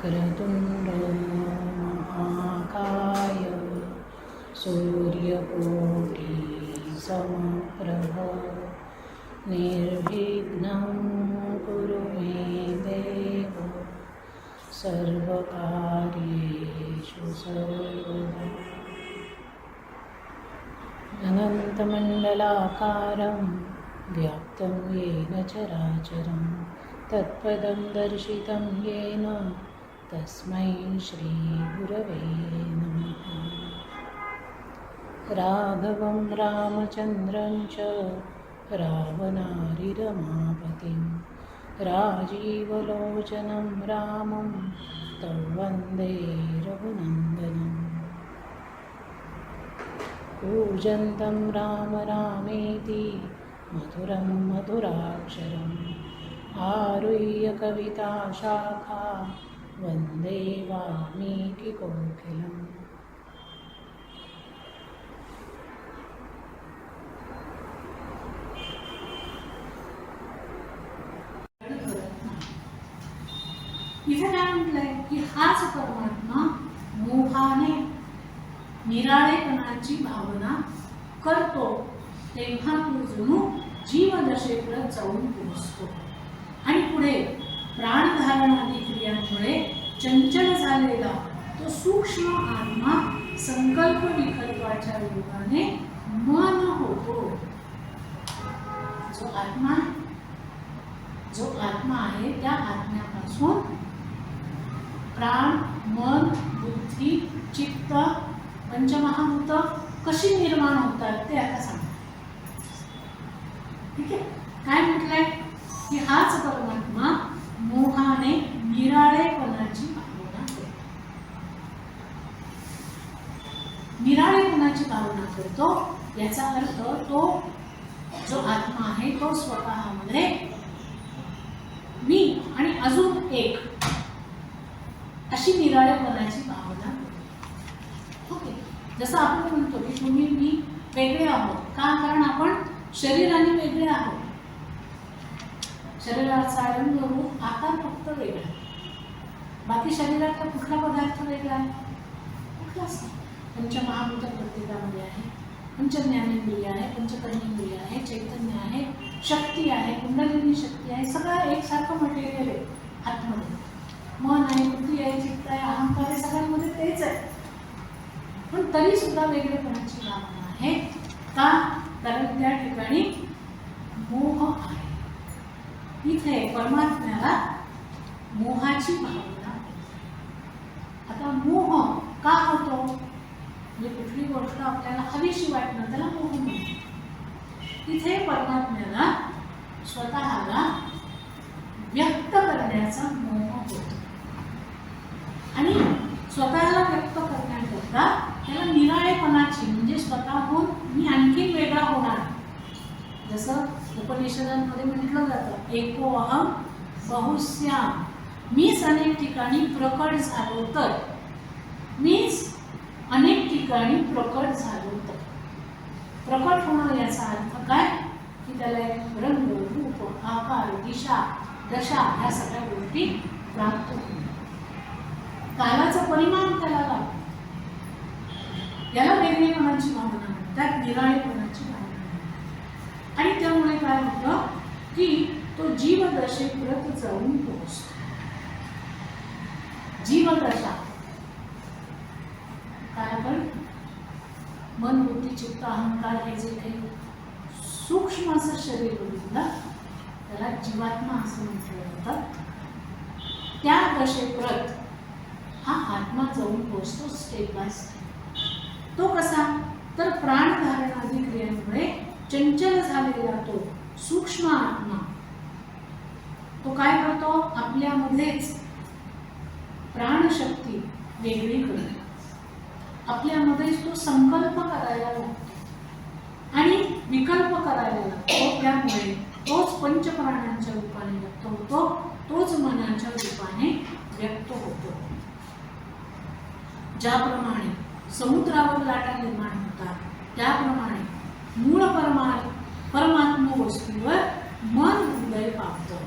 वक्रतुंड महाकाय सूर्यकोटि समप्रभ निर्विघ्नं कुरु मे देव सर्वकार्येषु सर्वदा। अनन्तमण्डलाकारं व्याप्तं येन चराचरं तत्पदं दर्शितं येन तस्मै श्रीगुरवे नमः। राघवं रामचन्द्रं च रावणारिरमापतिं राजीवलोचनं रामं तं वन्दे रघुनन्दनम्। कूजन्तं राम रामेति मधुरं मधुराक्षरम् आरुह्य कविताशाखा वन्दे वाल्मीकिकोकिलम्। इथे काय म्हटलंय की हाच परमात्मा मोहाने निराळेपणाची भावना करतो तेव्हा तो जणू जीवदशेपर्यंत जाऊन पोहोचतो आणि पुढे प्राणधारणादी क्रियांमुळे चंचल झालेला तो सूक्ष्म आत्मा संकल्प विकल्पाच्या योगाने मन होतो। जो आत्मा आहे त्या आत्म्यापासून प्राण मन बुद्धी चित्त पंचमहाभूत कशी निर्माण होतात ते आता सांगतो। ठीक आहे, काय म्हटलंय की हाच परमात्मा मोहाने निराळेपणाची भावना करतो। निराळेपणाची भावना करतो याचा अर्थ तो जो आत्मा आहे तो स्वतःमध्ये मी आणि अजून एक अशी निराळेपणाची भावना करतो। ओके, जसं आपण म्हणतो की तुम्ही मी वेगळे आहोत का, कारण आपण शरीराने वेगळे आहोत। शरीराचा रंग रूप आकार फक्त वेगळा, बाकी शरीरातला कुठला पदार्थ वेगळा आहे कुठलाच नाही। पंचमहाभूत प्रत्येकामध्ये आहे, पंचज्ञानेंद्रिय आहे, पंचकर्मेंद्रिय आहे, चैतन्य आहे, शक्ती आहे, कुंडलिनी शक्ती आहे, सगळं एकसारखं मटेरियल आहे आतमध्ये। मन आहे, बुद्धी आहे, चित्त आहे, अहंकार आहे, सगळ्यांमध्ये तेच आहे, पण तरी सुद्धा वेगळेपणाची भावना आहे का, कारण त्या ठिकाणी मोह आहे। इथे परमात्म्याला मोहाची भावना आहे। आता मोह का होतो, म्हणजे कुठली गोष्ट आपल्याला हवीशी वाटणं त्याला मोह म्हणतात। इथे परमात्म्याला स्वतःला व्यक्त करण्याचा मोह होतो आणि स्वतःला व्यक्त करण्याकरता त्याला निराळेपणाची म्हणजे स्वतःहून मी आणखी वेगळा होणार, जसं उपनिषदांमध्ये म्हटलं जातं एको अहम बहुस्याम, मीच अनेक ठिकाणी प्रकट झालो तर, मीच अनेक ठिकाणी प्रकट झालो तर। प्रकट होणं याचा अर्थ काय की त्याला एक रंग रूप आकार दिशा दशा ह्या सगळ्या गोष्टी प्राप्त होतात, कालाचा परिणाम त्याला लागतो। याला वेगळेपणाची भावना म्हणतात, निराळेपणाची भावना म्हणतात। आणि त्यामुळे काय होतं की तो जीवदशेपर्यंत जाऊन पोहोचतो। जीवदशा कारण मन बुद्धी चित्त अहंकार हे जे काही सूक्ष्म असं शरीर बघितलं त्याला जीवात्मा असं म्हटलं जातं। त्या दशेपर्यंत हा आत्मा जाऊन पोहोचतो स्टेप बाय स्टेप। तो कसा, तर प्राणधारणादी क्रियांमुळे चंचल झालेला तो सूक्ष्म आत्मा तो काय करतो, आपल्यामध्येच प्राणशक्ती वेगळी करतो, आपल्यामध्ये तो संकल्प करायला लागतो आणि विकल्प करायला लागतो। त्यामुळे तोच पंचप्राणांच्या रूपाने व्यक्त होतो, तोच मनाच्या रूपाने व्यक्त होतो। ज्याप्रमाणे समुद्रावर लाटा निर्माण होतात त्याप्रमाणे मूळ परमात्मा वस्तूवर मन हृदय पावतं।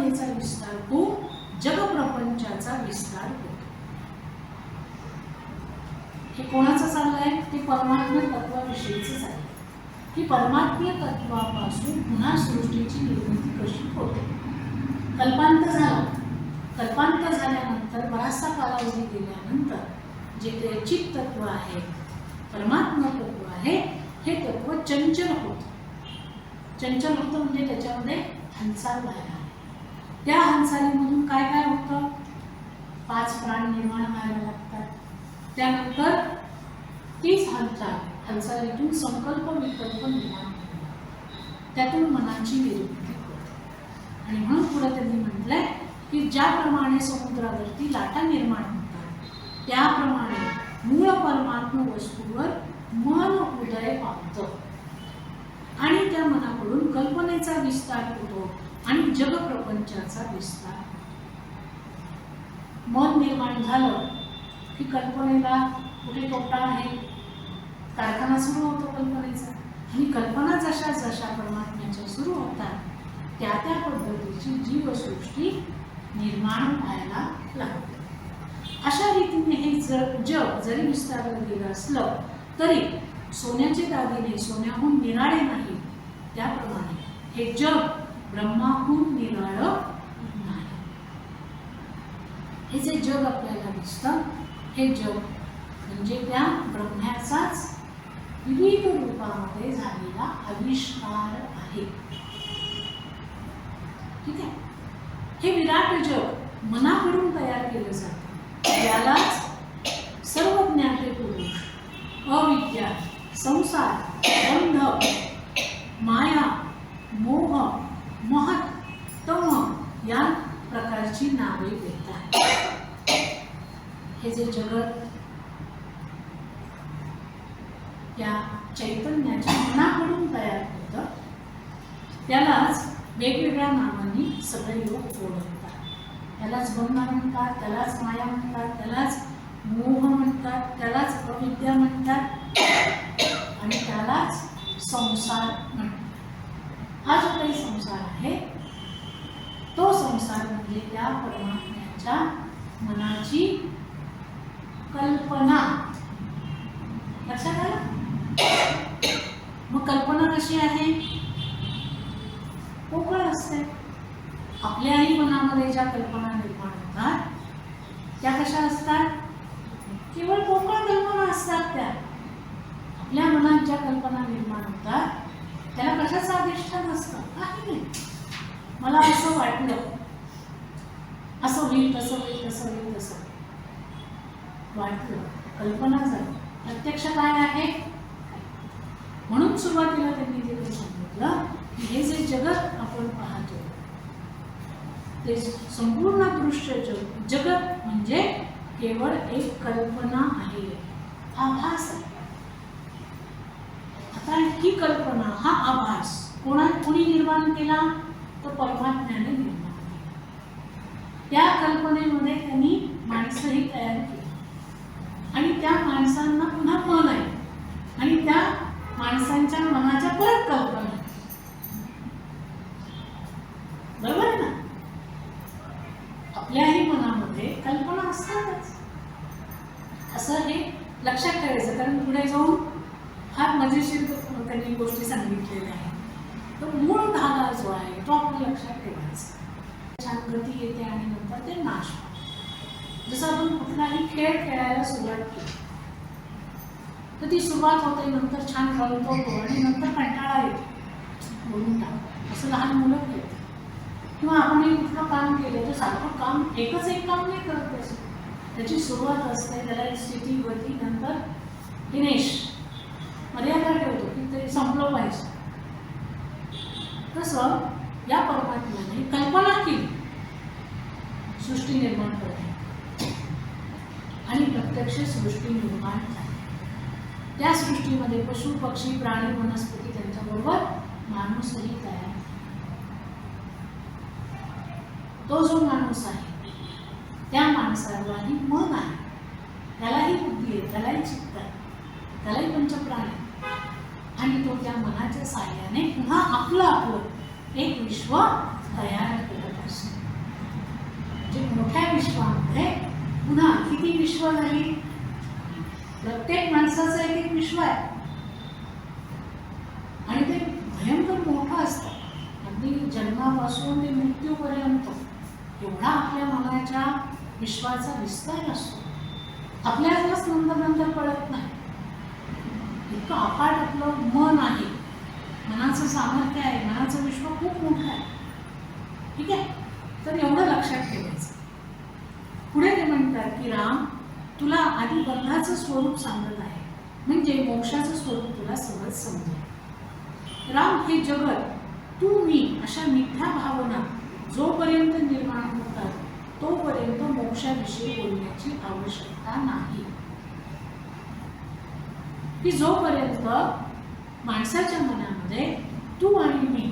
कल्पनेचा विस्तार होऊन जगप्रपंचाचा विस्तार होतो. हे कोणाचं चाललंय? ते परमात्म तत्वाविषयीच आहे की परमात्मीय तत्वापासून पुन्हा सृष्टीची निर्मिती कशी होते. कल्पांत झाला. कल्पांत झाल्यानंतर बराचसा कालावधी गेल्यानंतर जे ते चित तत्व आहे, परमात्मा तत्व आहे, हे तत्व चंचल होतं. चंचल होतं म्हणजे त्याच्यामध्ये हालचाल व्हायला. त्या हालचालीमधून काय काय होतं? 5 प्राण निर्माण व्हायला लागतात. त्यानंतर तीच हालचालीतून संकल्प विकल्प निर्माण होतात. त्यातून मनाची निर्मिती होते. आणि म्हणून पुढे त्यांनी म्हटलंय की ज्याप्रमाणे समुद्रावरती लाटा निर्माण होतात त्याप्रमाणे मूळ परमात्म वस्तूवर मन उदय पावतं आणि त्या मनाकडून कल्पनेचा विस्तार होतो आणि जगप्रपंचाचा विस्तार. मन निर्माण झालं की कल्पनेला कुठे तोटा आहे? कारखाना सुरू होतो कल्पनेचा. आणि कल्पना जशा जशा परमात्म्याच्या सुरू होतात त्या त्या पद्धतीची जीवसृष्टी निर्माण व्हायला लागते. अशा रीतीने हे जग जरी विस्तारलं गेलं असलं तरी सोन्याचे दागिने सोन्याहून निराळे नाही, त्याप्रमाणे हे जग ब्रह्माहून निराळं नाही. हे जे जग आपल्याला दिसतं हे जग म्हणजे त्या ब्रह्म्याचाच विविध रूपामध्ये झालेला आविष्कार आहे. ठीक आहे. हे विराट जग मनाकडून तयार केलं जातं. यालाच सर्व ज्ञाते पुरुष, अविद्या, संसार, बंध, माया, मोह, महत, तम या प्रकारची नावे देतात. हे जे जगत या चैतन्याच्या मनाकडून तयार होतं त्यालाच वेगवेगळ्या नावांनी सगळे लोक ओळखतात. त्यालाच बंध म्हणतात, त्यालाच माया म्हणतात, त्यालाच मोह म्हणतात, त्यालाच अविद्या म्हणतात आणि त्यालाच संसार म्हणतात. हा जो काही संसार आहे तो संसार म्हणजे त्या परमात्म्याच्या मनाची कल्पना. लक्षात आलं? मग कल्पना कशी आहे? पोकळ असते. आपल्याही मनामध्ये ज्या कल्पना निर्माण होतात त्या कशा असतात? केवळ पोकळ कल्पना असतात. त्या आपल्या मनात ज्या कल्पना निर्माण होतात त्याला कशाचं अधिष्ठान असतं? काही नाही. मला असं वाटलं, असं होईल, तसं होईल, तसं होईल, तसं वाटलं, कल्पना झाली. प्रत्यक्ष काय आहे? म्हणून सुरुवातीला त्यांनी जे काही सांगितलं की हे जे जगत आपण पाहतो ते संपूर्ण दृश्य जगत म्हणजे केवळ एक कल्पना आहे, आभास आहे. आता ही कल्पना, हा आभास कोणी निर्माण केला? तो परमात्म्याने निर्माण केला. त्या कल्पनेमध्ये त्यांनी माणसंही तयार केली आणि त्या माणसांना पुन्हा मन आहे आणि त्या माणसांच्या मनाच्या परत कल्पना. बरोबर आहे ना? आपल्याही मनामध्ये कल्पना असतातच. असं हे लक्षात ठेवायचं, कारण पुढे जाऊन फार मजेशीर त्यांनी गोष्टी सांगितलेल्या आहेत. तो मूळ धागा जो आहे तो आपल्या लक्षात ठेवायचा. छान गती येते आणि नंतर ते नाश होते. जसं आपण कुठलाही खेळ खेळायला सुरुवात केली तर ती सुरुवात होते, नंतर छान रंगतो आणि नंतर कंटाळा येतो, बोलून टाकतो. असं लहान मुलं खेळतात. किंवा आपण कुठलं काम केलं तर सारखं काम एकच एक काम नाही करत असं. त्याची सुरुवात असते, त्याला एक स्थिती, गती, नंतर दिनेश मर्यादा ठेवतो की ते संपलं पाहिजे. तसं या परमात्म्याने कल्पना केली सृष्टी निर्माण करणे आणि प्रत्यक्ष सृष्टी निर्माण झाली. त्या सृष्टीमध्ये पशु, पक्षी, प्राणी, वनस्पती त्यांच्याबरोबर माणूसही तयार. तो जो माणूस आहे त्या माणसालाही मन आहे, त्यालाही बुद्धी आहे, त्यालाही चित्त आहे, त्यालाही पंचप्राण आहे आणि तो त्या मनाच्या साहाय्याने पुन्हा आपलं एक विश्व तयार करत असतो. विश्वामध्ये पुन्हा किती विश्व झाली? प्रत्येक माणसाचं एक एक विश्व आहे आणि ते भयंकर मोठं असतं. अगदी जन्मापासून ते मृत्यूपर्यंत एवढा आपल्या मनाच्या विश्वाचा विस्तार असतो. आपल्यालाच नंतर कळत नाही. इतकं अफाट आपलं मन आहे, मनाचं सामर्थ्य आहे, मनाचं विश्व खूप मोठं आहे. ठीक आहे, तर एवढं लक्षात ठेवायचं. पुढे ते म्हणतात की राम, तुला आधी बंधाचं स्वरूप सांगत आहे, म्हणजे मोक्षाचं स्वरूप तुला सहज समजेल. राम, हे जगत तू मी अशा मिथ्या भावना जोपर्यंत निर्माण होतात तोपर्यंत मोक्षाविषयी बोलण्याची आवश्यकता नाही. की जोपर्यंत माणसाच्या मनामध्ये तू आणि मी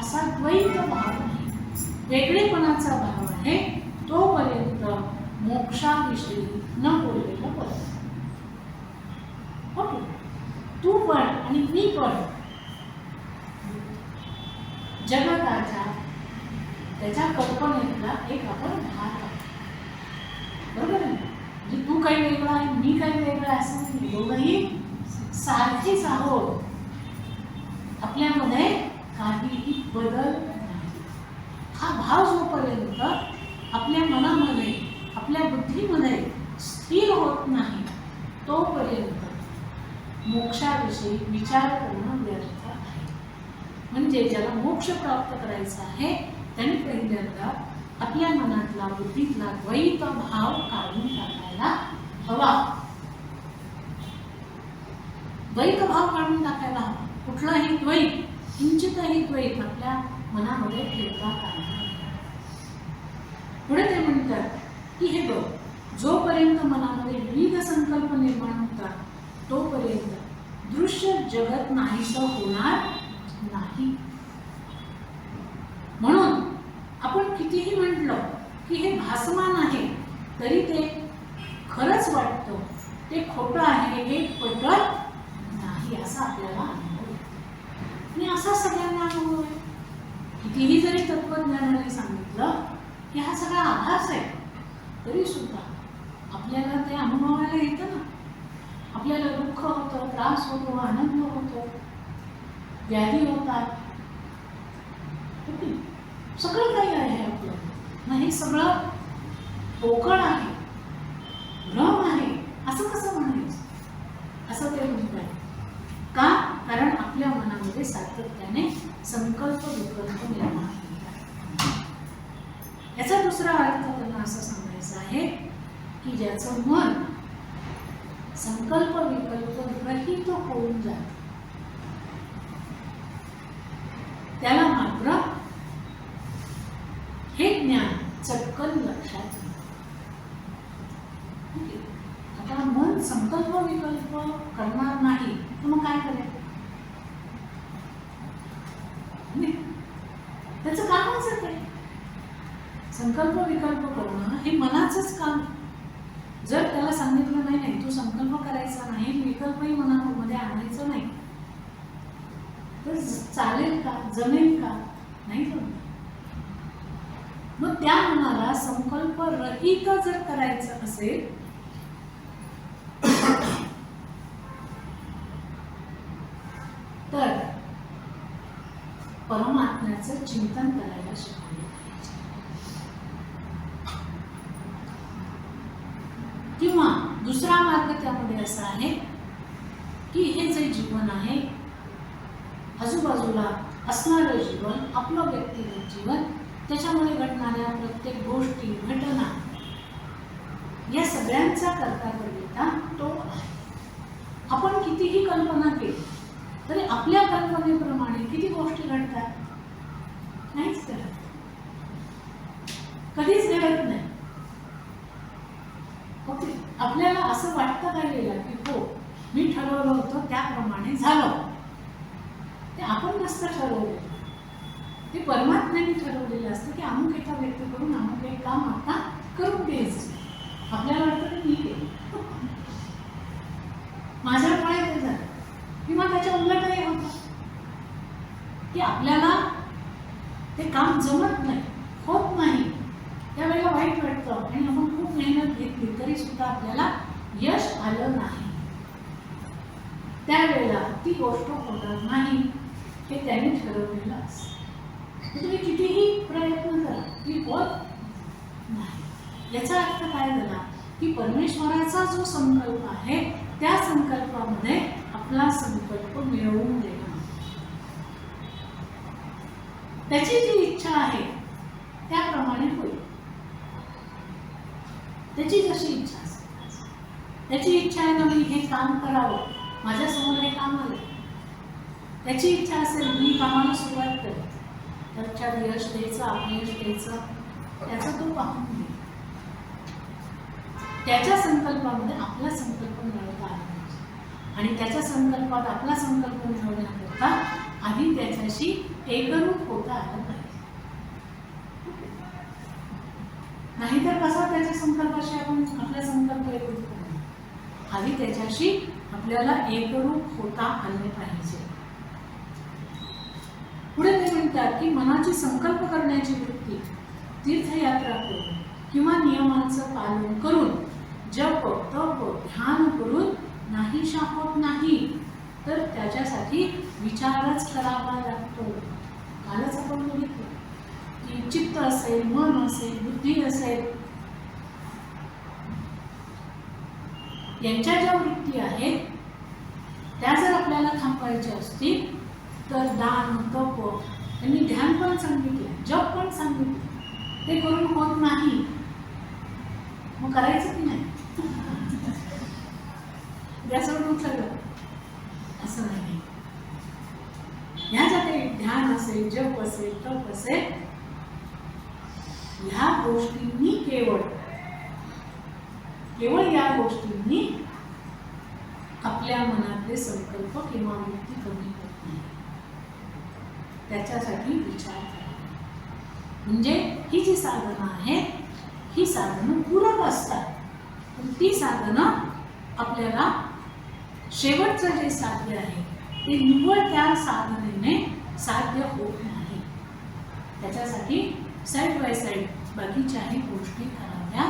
असा द्वैत भाव नाही, वेगळेपणाचा भाव आहे, तोपर्यंत मोक्षाविषयी न बोललेलं बरं. ओके, तू पण आणि मी पण जगताच्या त्याच्या कल्पनेतला एक आपण भाग आहे. बरोबर आहे? म्हणजे तू काही वेगळा आहे, मी काही वेगळं आहे असं नाही. दोघंही सारखीच आहोत. आपल्यामध्ये काहीही बदल नाही. हा भाव जोपर्यंत आपल्या मनामध्ये, आपल्या बुद्धीमध्ये स्थिर होत नाही तोपर्यंत मोक्षाविषयी विचार करणं व्यर्थ आहे. म्हणजे ज्याला मोक्ष प्राप्त करायचा आहे त्यांनी पहिल्यांदा आपल्या मनातला, बुद्धीतला द्वैत भाव काढून टाकायला हवा. द्वैत भाव काढून टाकायला हवा. कुठलाही द्वैत, किंचितही द्वैत आपल्या मनामध्ये ठेवता कामा नये. पुढे ते म्हणतात की हे बघ, जोपर्यंत मनामध्ये विविध संकल्प निर्माण होतात तोपर्यंत दृश्य जगत नाहीसं होणार नाही. म्हणून आपण कितीही म्हटलं की हे भासमान आहे तरी ते खरंच वाटतं, ते खोटं आहे हे पटत नाही असा आपल्याला अनुभव आहे. आणि असा सगळ्यांना अनुभव आहे. कितीही जरी तत्वज्ञानाने सांगितलं की हा सगळा आभास आहे तरी सुद्धा आपल्याला ते अनुभवायला येतं ना. आपल्याला दुःख होतं, त्रास होतो, आनंद होतो, व्याधी होतात, सगळं काही आहे आपलं. नाही सगळं पोकळ आहे, भ्रम आहे असं कसं म्हणायचं? असं ते म्हणतात. का? कारण आपल्या मनामध्ये सातत्याने संकल्प विकल्प निर्माण होतात. याचा दुसरा अर्थ त्यांना असं सांगायचा आहे की ज्याचं मन संकल्प विकल्प रहित होऊन जात त्याला मात्र हे ज्ञान चटकन लक्षात येते. आता मन संकल्प विकल्प करणार नाही तर मग काय करेल? त्याचं कामच आहे. संकल्प विकल्प करणं हे मनाचंच काम. जर त्याला सांगितलं नाही तू संकल्प करायचा नाही, विकल्पही मनामध्ये आणायचं नाही, तर चालेल का? जमेल का? नाही जमणार. मग त्या मनाला संकल्प रहित जर करायचं असेल तर परमात्म्याचं चिंतन करायला शिकवलं पाहिजे. किंवा दुसरा मार्ग त्यामध्ये असा आहे की हे जे जीवन आहे, आजूबाजूला असणारं जीवन, आपलं व्यक्तिगत जीवन, त्याच्यामध्ये घडणाऱ्या प्रत्येक गोष्टी, घटना, या सगळ्यांचा करता करता तो आहे. आपण कितीही कल्पना केली तरी आपल्या कल्पनेप्रमाणे किती गोष्टी घडतात? नाहीच घडत, कधीच घडत नाही. ओके, आपल्याला असं वाटतं काय वेळेला की हो मी ठरवलं होतं त्याप्रमाणे झालं. ते आपण नसतं ठरवलं, ते परमात्म्याने ठरवलेलं असतं की अमुक एका व्यक्तीकडून अमुक एक काम आता करून द्यायचं. आपल्याला वाटतं की मी केलं, माझ्यामुळे ते झालं, किंवा त्याच्या उलटही होतं की आपल्याला ते काम जमत नाही, होत नाही, त्यावेळेला वाईट वाटतं आणि आपण खूप मेहनत घेतली तरी सुद्धा आपल्याला यश आलं नाही, त्यावेळेला ती गोष्ट होणार नाही हे त्यांनी ठरवलेलं असतं. तुम्ही कितीही प्रयत्न करा ती होत नाही. याचा अर्थ काय झाला की परमेश्वराचा जो संकल्प आहे त्या संकल्पामध्ये आपला संकल्प मिळवून देणं, त्याची जी इच्छा आहे त्याप्रमाणे होईल. त्याची जशी इच्छा असेल, त्याची इच्छा आहे ना मी हे काम करावं, माझ्यासमोर हे काम आलं, त्याची इच्छा असेल मी कामाला सुरुवात करेन, त्याच्यात यश द्यायचं अपयश द्यायचं त्याचा तो पाहून घे. त्याच्या संकल्पामध्ये आपला संकल्प मिळवता आला पाहिजे आणि त्याच्या संकल्पात आपला संकल्प मिळवण्याकरता आधी त्याच्याशी एकरूप होता आलं पाहिजे. नाहीतर कसा त्याच्या संकल्पाशी आपण आपला संकल्प एकरूप करणार, आधी त्याच्याशी आपल्याला एकरूप होता आले पाहिजे. पुढे ते म्हणतात की मनाची संकल्प करण्याची वृत्ती तीर्थयात्रा करून किंवा नियमांचं पालन करून जप तप ध्यान करून नाहीशा होत नाही, तर त्याच्यासाठी विचारच करावा लागतो. कालच आपण बघितलं की चित्त असेल, मन असेल, बुद्धी असेल, यांच्या ज्या वृत्ती आहेत त्या जर आपल्याला थांबवायच्या असतील तर दान तप, त्यांनी ध्यान पण सांगितलं, जप पण सांगितलं, ते करून होत नाही मग करायचं की नाही, त्याच्यावर सगळं असं नाही. ह्याच्यात ध्यान असेल, जप असेल, तप असेल, ह्या गोष्टींनी केवळ या गोष्टींनी आपल्या मनातले संकल्प किंवा वृत्ती कमी होत नाही. त्याच्यासाठी विचार करा. म्हणजे ही जी साधनं आहेत ही साधनं पूरक असतात, पण ती साधनं आपल्याला शेवटचं जे साध्य आहे ते निव्वळ त्या साधनेने साध्य होत नाही. त्याच्यासाठी साईड बाय साईड बाकीच्याही गोष्टी कराव्या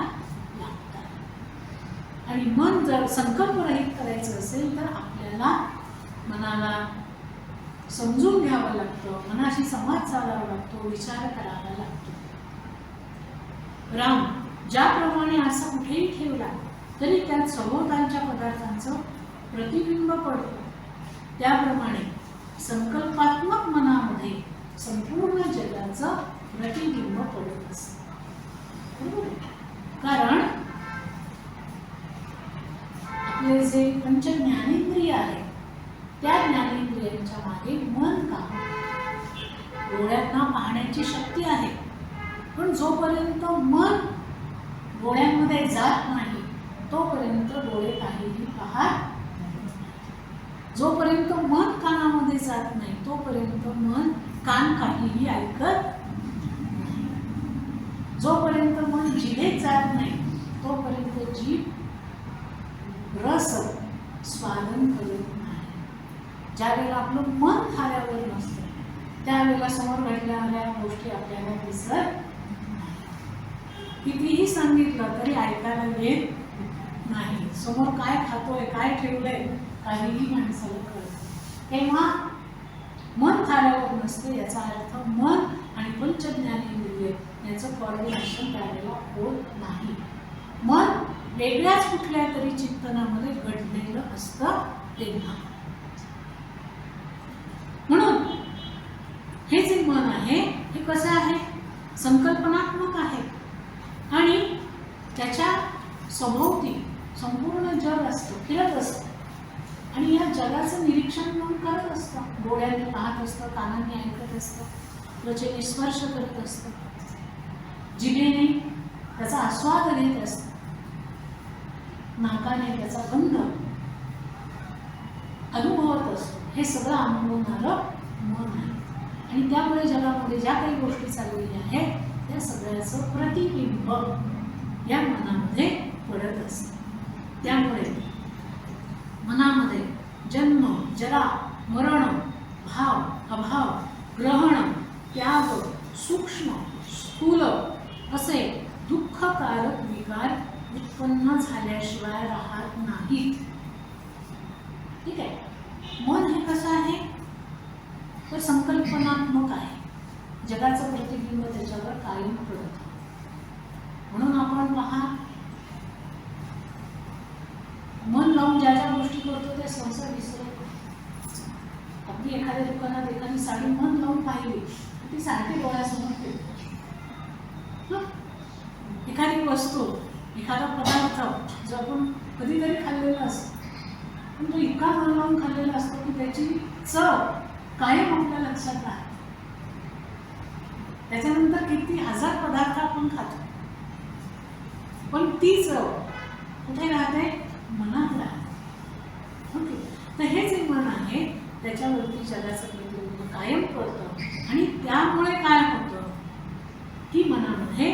लागतात. आणि मन जर संकल्परहित करायचं असेल तर आपल्याला मनाला समजून घ्यावं लागतं, मनाशी संवाद साधावा लागतो, विचार करावा लागतो. राम ज्याप्रमाणे आरसा कुठेही ठेवला तरी त्यात सभोवतालच्या पदार्थांचं प्रतिबिंब पडतं, त्याप्रमाणे संकल्पात्मक मनामध्ये संपूर्ण जगाचं प्रतिबिंब पडत असतं. कारण आपले जे पंच ज्ञानेंद्रिय आहेत त्या ज्ञानेंद्रियांच्या मागे मन काम. डोळ्यांना पाहण्याची शक्ती आहे, पण जोपर्यंत मन डोळ्यांमध्ये जात नाही तोपर्यंत डोळे काहीही पाहत नाही. जोपर्यंत मन कानामध्ये जात नाही तोपर्यंत मन कान काहीही ऐकत नाही. जोपर्यंत मन जिभेत जात नाही तोपर्यंत जीभ रस स्वादन करत नाही. ज्यावेळेला आपलं मन थाऱ्यावर नसतं त्यावेळेला समोर घडणाऱ्या गोष्टी आपल्याला दिसत नाही. कितीही सांगितलं तरी ऐकायला येत नाही. समोर काय खातोय, काय ठेवलंय, काहीही माणसाला कळत. तेव्हा मन थाऱ्यावर नसतं, याचा अर्थ मन आणि पंचज्ञानेंद्रिय याचं कोऑर्डिनेशन त्यावेळेला होत नाही. मन वेगळ्याच कुठल्या तरी चिंतनामध्ये घडलेलं असतं तेव्हा. म्हणून हे जे मन आहे हे कसं आहे, संकल्पनात्मक आहे आणि त्याच्या सभोवती संपूर्ण जग असतं, फिरत असतं आणि या जगाचं निरीक्षण मन करत असतं. डोळ्याने पाहत असतं, कानाने ऐकत असतं, त्वचेने स्पर्श करत असतं, जिभेने त्याचा आस्वाद घेत असतं, नाकाने त्याचा गंध अनुभवत असतो. हे सगळं अनुभवणारं मन आहे आणि त्यामुळे जगामध्ये ज्या काही गोष्टी चाललेल्या आहेत त्या सगळ्याचं प्रतिबिंब या मनामध्ये पडत असतं. त्यामुळे मनामध्ये जन्म जरा मरण भाव अभाव ग्रहण त्याग सूक्ष्म स्थूल असे दुःख दुःखकारक विकार उत्पन्न झाल्याशिवाय राहत नाहीत. ठीक आहे. मन हे कसं आहे तर संकल्पनात्मक आहे. जगाचं प्रतिबिंब त्याच्यावर कायम पडतं. म्हणून आपण पहा, मन लावून ज्या ज्या गोष्टी करतो त्या सहसा विसरतो. अगदी एखाद्या दुकानात एखादी साडी मन लावून पाहिली ती सारखी डोळ्यासमोर फिरते. एखादी वस्तू, एखादा पदार्थ जो आपण कधीतरी खाल्लेला असतो पण तो इतका मन लावून खाल्लेला असतो की त्याची चव कायम आपल्या लक्षात राहते. त्याच्यानंतर किती हजार पदार्थ आपण खातो पण ती चव कुठे राहते? मनात राहते. ओके. तर हे जे मन आहे त्याच्यावरती जगाचं प्रतिबिंब कायम पडतं आणि त्यामुळे काय होतं की मनामध्ये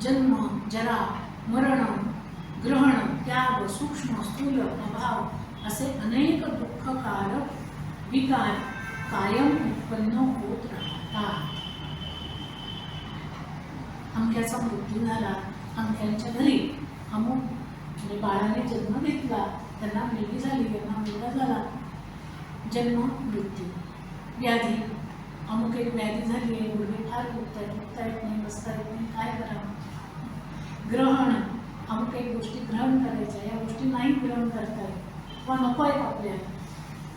जन्म, जरा, मरण, ग्रहण, त्याग, सूक्ष्म, स्थूल, अभाव असे अनेक दुःखकारक विकार कायम उत्पन्न होत राहतात. अमक्याचा मृत्यू झाला, अमक्यांच्या घरी अमुक म्हणजे बाळाने जन्म घेतला, त्यांना मुलगी झाली, त्यांना मुलगा झाला. जन्म, मृत्यू, व्याधी, अमुक एक व्याधी झाली आहे, गुडघे फार दुखत आहेत, उठता येत नाही, बसता येत नाही, काय करावं. ग्रहण, अमुक एक गोष्टी ग्रहण करायच्या, या गोष्टी नाही ग्रहण करता येत किंवा नको आहेत आपल्याला.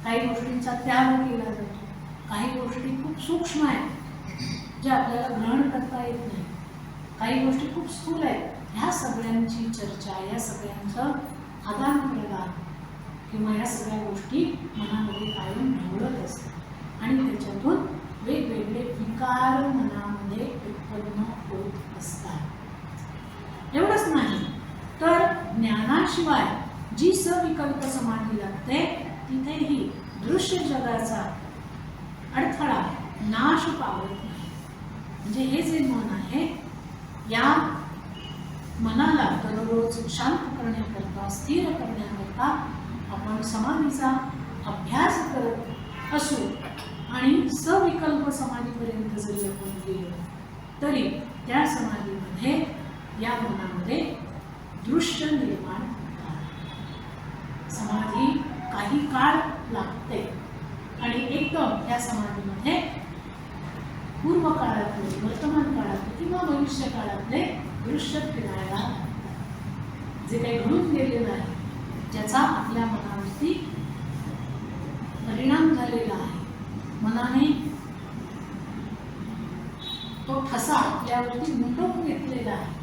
काही गोष्टींचा त्याग केला जातो. काही गोष्टी खूप सूक्ष्म आहेत ज्या आपल्याला ग्रहण करता येत नाही. काही गोष्टी खूप स्थूल आहेत. ह्या सगळ्यांची चर्चा, या सगळ्यांचं आदानप्रदान किंवा या सगळ्या गोष्टी मनामध्ये कायम ढवळत असतात आणि त्याच्यातून वेगवेगळे विकार मनामध्ये उत्पन्न होत असतात. एवढंच नाही तर ज्ञानाशिवाय जी सविकल्प समाधी लागते तिथेही दृश्य जगाचा अडथळा नाश पावत नाही. म्हणजे हे जे मन आहे या मनाला दररोज शांत करण्याकरता, स्थिर करण्याकरता आपण समाधीचा अभ्यास करत असू आणि सविकल्प समाधीपर्यंत जरी आपण गेलो तरी त्या समाधीमध्ये या मनामध्ये दृश्य निर्माण होतात. समाधी काही काळ लागते आणि एकदम या समाधीमध्ये पूर्व काळातले, वर्तमान काळातले किंवा भविष्य काळातले दृश्य फिरायला लागतात. जे काही घडून गेलेलं आहे, ज्याचा आपल्या मनावरती परिणाम झालेला आहे, मनाने तो ठसा आपल्यावरती मुंडवून घेतलेला आहे,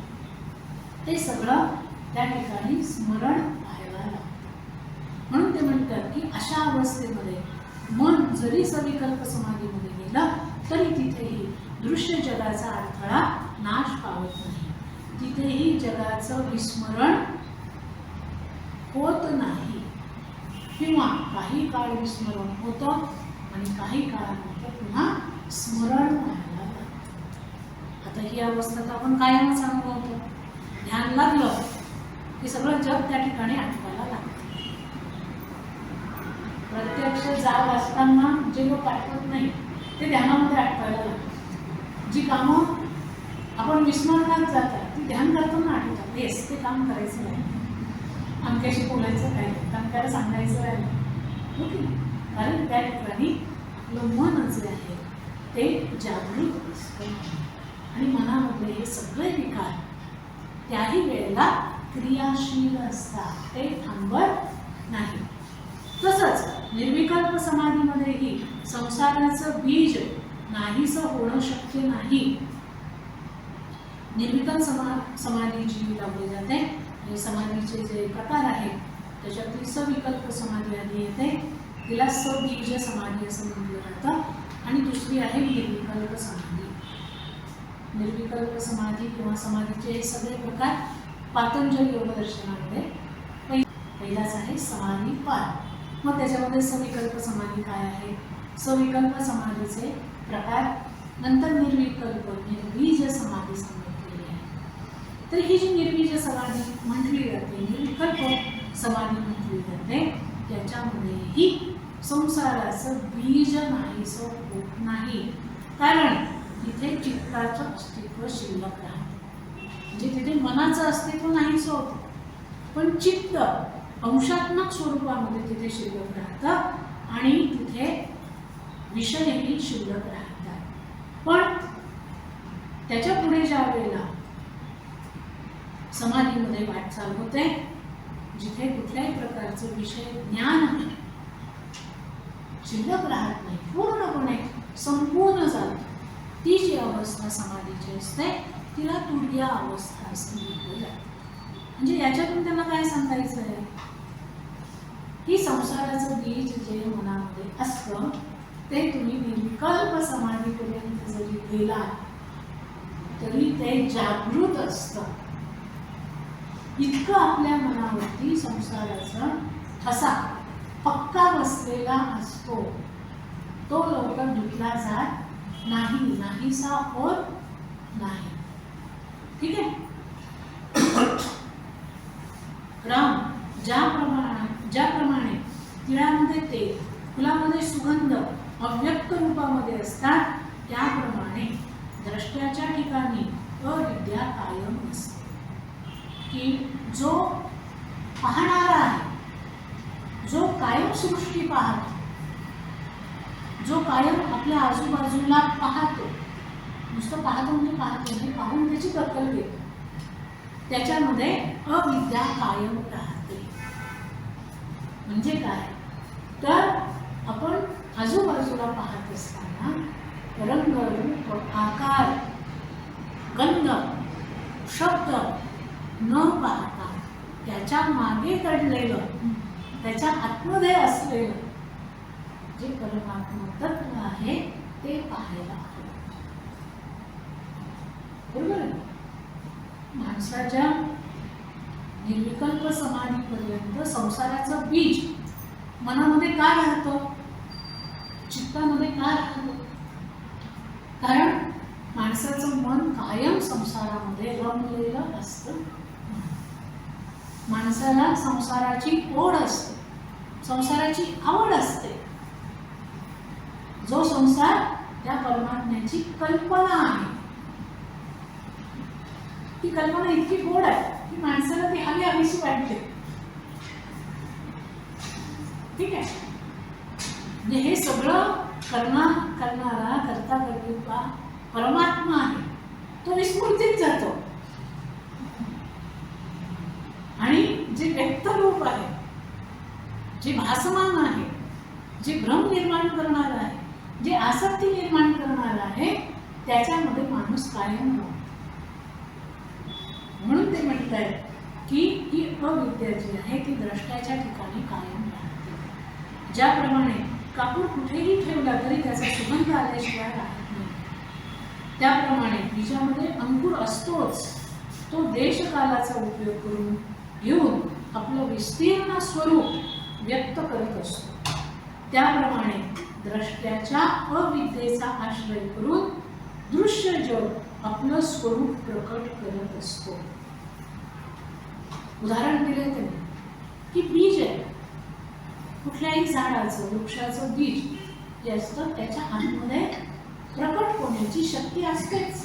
ते सगळं त्या ठिकाणी स्मरण व्हायला लागतं. म्हणून ते म्हणतात की अशा अवस्थेमध्ये मन जरी सविकल्प समाधीमध्ये गेलं तरी तिथेही दृश्य जगाचा अडथळा नाश पावत नाही. तिथेही जगाचं विस्मरण होत नाही किंवा काही काळ विस्मरण होतं आणि काही काळानंतर पुन्हा स्मरण व्हायला लागतं. आता ही अवस्था तर आपण कायमच अनुभवतो. ध्यान लागलं की सगळं जग त्या ठिकाणी आठवायला लागतं. प्रत्यक्ष जाग असताना जे लोक आठवत नाही ते ध्यानामध्ये आठवायला लागतं. जी कामं आपण विस्मरणात जातात ती ध्यान करताना आठवतात. हेच ते काम करायचं नाही, अमक्याशी बोलायचं काय, अमक्याला सांगायचं आहे. ओके. कारण त्या ठिकाणी आपलं मन जे आहे ते जागृत असतं आणि मनामधले हे सगळे विकार त्याही वेळेला क्रियाशील असतात, ते थांबत नाही. तसंच निर्विकल्प समाधीमध्येही संसाराचं बीज नाहीसं होणं शक्य नाही. निर्विकल्प समाधी जी लावली जाते आणि समाधीचे जे प्रकार आहेत त्याच्यातली सविकल्प समाधी आधी येते, तिला सबीज समाधी असं म्हटलं जातं. आणि दुसरी आहे निर्विकल्प समाधी. निर्विकल्प समाधी किंवा समाधीचे हे सगळे प्रकार पातंजल योगदर्शनामध्ये पहिलाच आहे समाधीपाद. मग त्याच्यामध्ये सविकल्प समाधी काय आहे, सविकल्प समाधीचे प्रकार, नंतर निर्विकल्प निर्बीज समाधी सांगितलेली आहे. तर ही जी निर्बीज समाधी म्हटली जाते, निर्विकल्प समाधी म्हटली जाते, त्याच्यामध्येही संसाराचं बीज नाहीसं होत नाही. कारण तिथे चित्ताचं अस्तित्व शिल्लक राहते. म्हणजे तिथे मनाचं अस्तित्व नाहीच होतं, पण चित्त अंशात्मक स्वरूपामध्ये तिथे शिल्लक राहतं आणि तिथे विषयही शिल्लक राहतात. पण त्याच्या पुढे ज्या वेळेला समाधीमध्ये वाटचाल होते, जिथे कुठल्याही प्रकारचं विषय ज्ञान शिल्लक राहत नाही, पूर्णपणे संपूर्ण जातं, ती जी अवस्था समाधीची असते तिला तुरीया अवस्था असं म्हटलं जातं. म्हणजे याच्यातून त्यांना काय सांगायचं आहे की संसाराचं बीज जे मनामध्ये असतं ते तुम्ही निर्विकल्प समाधीपर्यंत जरी गेला तरी ते जागृत असतं. इतकं आपल्या मनावरती संसाराचा ठसा पक्का बसलेला असतो, तो लवकर धुतला जात नाही, नाहीसा होत नाही. ठीक आहे. राम ज्याप्रमाणे तिळामध्ये तेल, फुलामध्ये सुगंध अव्यक्त रूपामध्ये असतात, त्याप्रमाणे द्रष्ट्याच्या ठिकाणी अविद्या कायम असते. की जो पाहणारा आहे, जो कायम सृष्टी पाहतो, जो कायम आपल्या आजूबाजूला पाहतो, नुसतं पाहतो म्हणजे पाहतो नाही, पाहून त्याची दखल घेतो, त्याच्यामध्ये अविद्या कायम राहते. म्हणजे काय तर आपण आजूबाजूला पाहत असताना रंग, रूप, आकार, गंध, शब्द न पाहता त्याच्या मागे दडलेलं, त्याच्या आतमध्ये असलेलं जे परमात्मा तत्व आहे ते पाहायला हवं. बरोबर आहे. माणसाच्या निर्विकल्प समाधीपर्यंत संसाराचं बीज मनामध्ये का राहतं, चित्तामध्ये का राहतं? कारण माणसाचं मन कायम संसारामध्ये रमलेलं असतं. माणसाला संसाराची ओढ असते, संसाराची आवड असते. जो संसार त्या परमात्म्याची कल्पना आहे, ती कल्पना इतकी गोड आहे की माणसाला ती हवी हवीशी वाटते. ठीक आहे. म्हणजे हे सगळं करणारा करता करता परमात्मा आहे, तो विस्मृतीत जातो. आणि जे व्यक्त रूप आहे, जे भासमान आहे, जे भ्रम निर्माण करणार आहे, जे आसक्ती निर्माण करणार आहे, त्याच्यामध्ये माणूस कायम राहतो. म्हणून ते म्हणतात की ही अविद्या जी आहे ती द्रष्ट्याच्या ठिकाणी कायम राहते. ज्याप्रमाणे कापूर कुठेही ठेवला तरी त्याचा सुगंध आल्याशिवाय राहत नाही, त्याप्रमाणे बीजामध्ये अंकुर असतोच. तो देशकालाचा उपयोग करून घेऊन आपलं विस्तीर्ण स्वरूप व्यक्त करत असतो. त्याप्रमाणे द्रष्ट्याच्या अविद्येचा आश्रय करून दृश्य जग आपलं स्वरूप प्रकट करत असतो. उदाहरण दिले त्यांनी की बीज आहे, कुठल्याही झाडाचं, वृक्षाचं बीज जे असतं त्याच्या आतमध्ये प्रकट होण्याची शक्ती असतेच,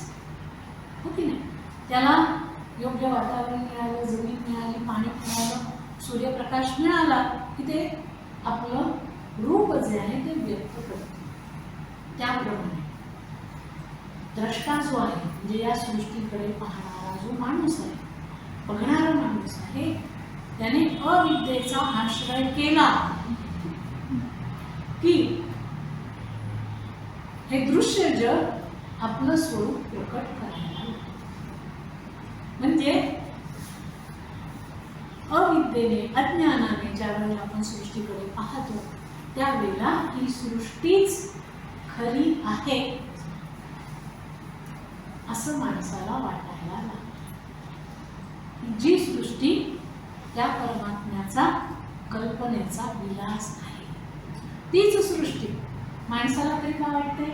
हो की नाही? त्याला योग्य वातावरण मिळालं, जमीन मिळाली, पाणी मिळालं, सूर्यप्रकाश मिळाला की ते आपलं रूप जे आहे ते व्यक्त करतं. त्याप्रमाणे द्रष्टा जो आहे, म्हणजे या सृष्टीकडे पाहणारा जो माणूस आहे, बघणारा माणूस आहे, त्याने अविद्येचा आश्रय केला की हे दृश्य जग आपलं स्वरूप प्रकट करायला लागतं. म्हणजे अविद्येने, अज्ञानाने ज्या वेळेला आपण सृष्टीकडे पाहतो त्यावेळेला ही सृष्टीच खरी आहे असं माणसाला वाटायला लागतं. जी सृष्टी त्या परमात्म्याचा कल्पनेचा विलास आहे, तीच सृष्टी माणसाला तरी का वाटते?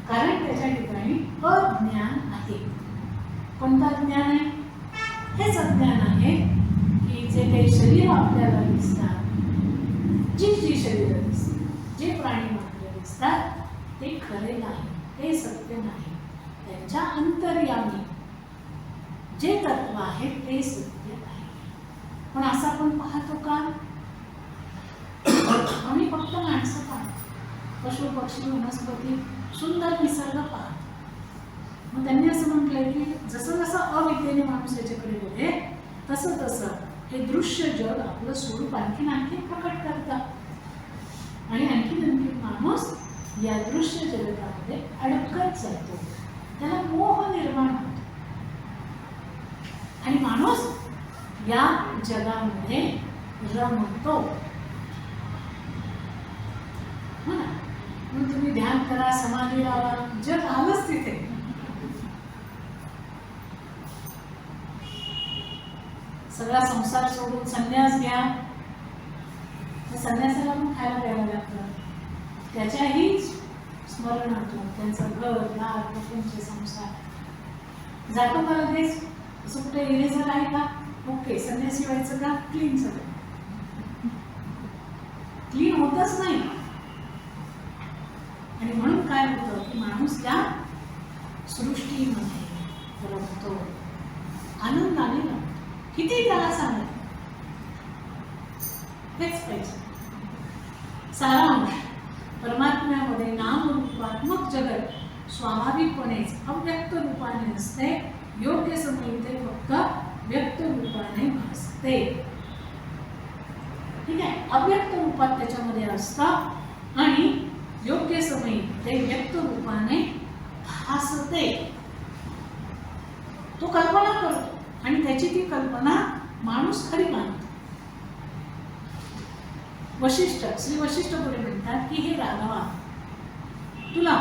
कारण त्याच्या ठिकाणी अज्ञान आहे. कोणतं ज्ञान आहे? हेच अज्ञान आहे की जे काही शरीर आपल्याला दिसतात, जी शरीरं दिसतात, जे प्राणी मात्र दिसतात ते खरे नाही, ते सत्य नाही. त्यांच्या अंतर्यामी जे तत्व आहे ते सत्य आहे. पण असं आपण पाहतो का? आम्ही फक्त माणसं पाहतो, पशु पक्षी वनस्पती सुंदर निसर्ग पाहतो. मग त्यांनी असं म्हटलंय की जसं जसं अविद्येने माणूस याच्याकडे बघे तसं तसं हे दृश्य जग आपलं स्वरूप आणखी प्रकट करतात आणि आणखी माणूस या दृश्य जगतामध्ये अडकत जातो, त्याला मोह निर्माण होतो आणि माणूस या जगामध्ये रमतो. हो ना? मग तुम्ही ध्यान करा, समाधी लावा, जग आलंच तिथे. सगळा संसार सोडून संन्यास घ्या, संन्यासाला पण खायला प्यायला लागतं, त्याच्याही स्मरणातून त्यांचं घर दार कुटुंबचे संसार जातो का लगेच? असं कुठे इरेजर आहे का? ओके, संन्यासी व्हायचं का? क्लीन सगळं क्लीन होतच नाही. आणि म्हणून काय होतं की माणूस त्या सृष्टीमध्ये रमतो, आनंदाने रमतो. किती त्याला सांगत हेच पाहिजे. सारांश, परमात्म्यामध्ये नामरूपात्मक जगत स्वाभाविकपणेच अव्यक्त रूपाने असते, योग्य समयी ते फक्त व्यक्त रूपाने भासते. ठीक आहे, अव्यक्त रूपात त्याच्यामध्ये असतं आणि योग्य समयी ते व्यक्त रूपाने भासते. तो कल्पना करतो आणि त्याची ती कल्पना माणूस खरी मानतो. वशिष्ठ, श्री वशिष्ठ पुढे म्हणतात की हे राघवा, तुला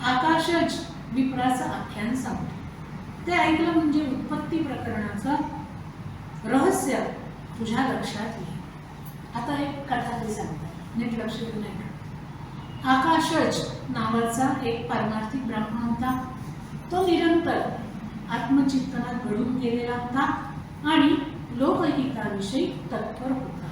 आकाशज विप्राचं आख्यान सांगतो. ते ऐकलं म्हणजे उत्पत्ती प्रकरणाचं रहस्य तुझ्या लक्षात येईल. आता एक कथा ते सांगतात, नीट लक्ष देऊन ऐका. आकाशज नावाचा एक पारमार्थिक ब्राह्मण होता. तो निरंतर आत्मचिंतनात घडून गेलेला होता आणि लोकहिताविषयी तत्पर होता.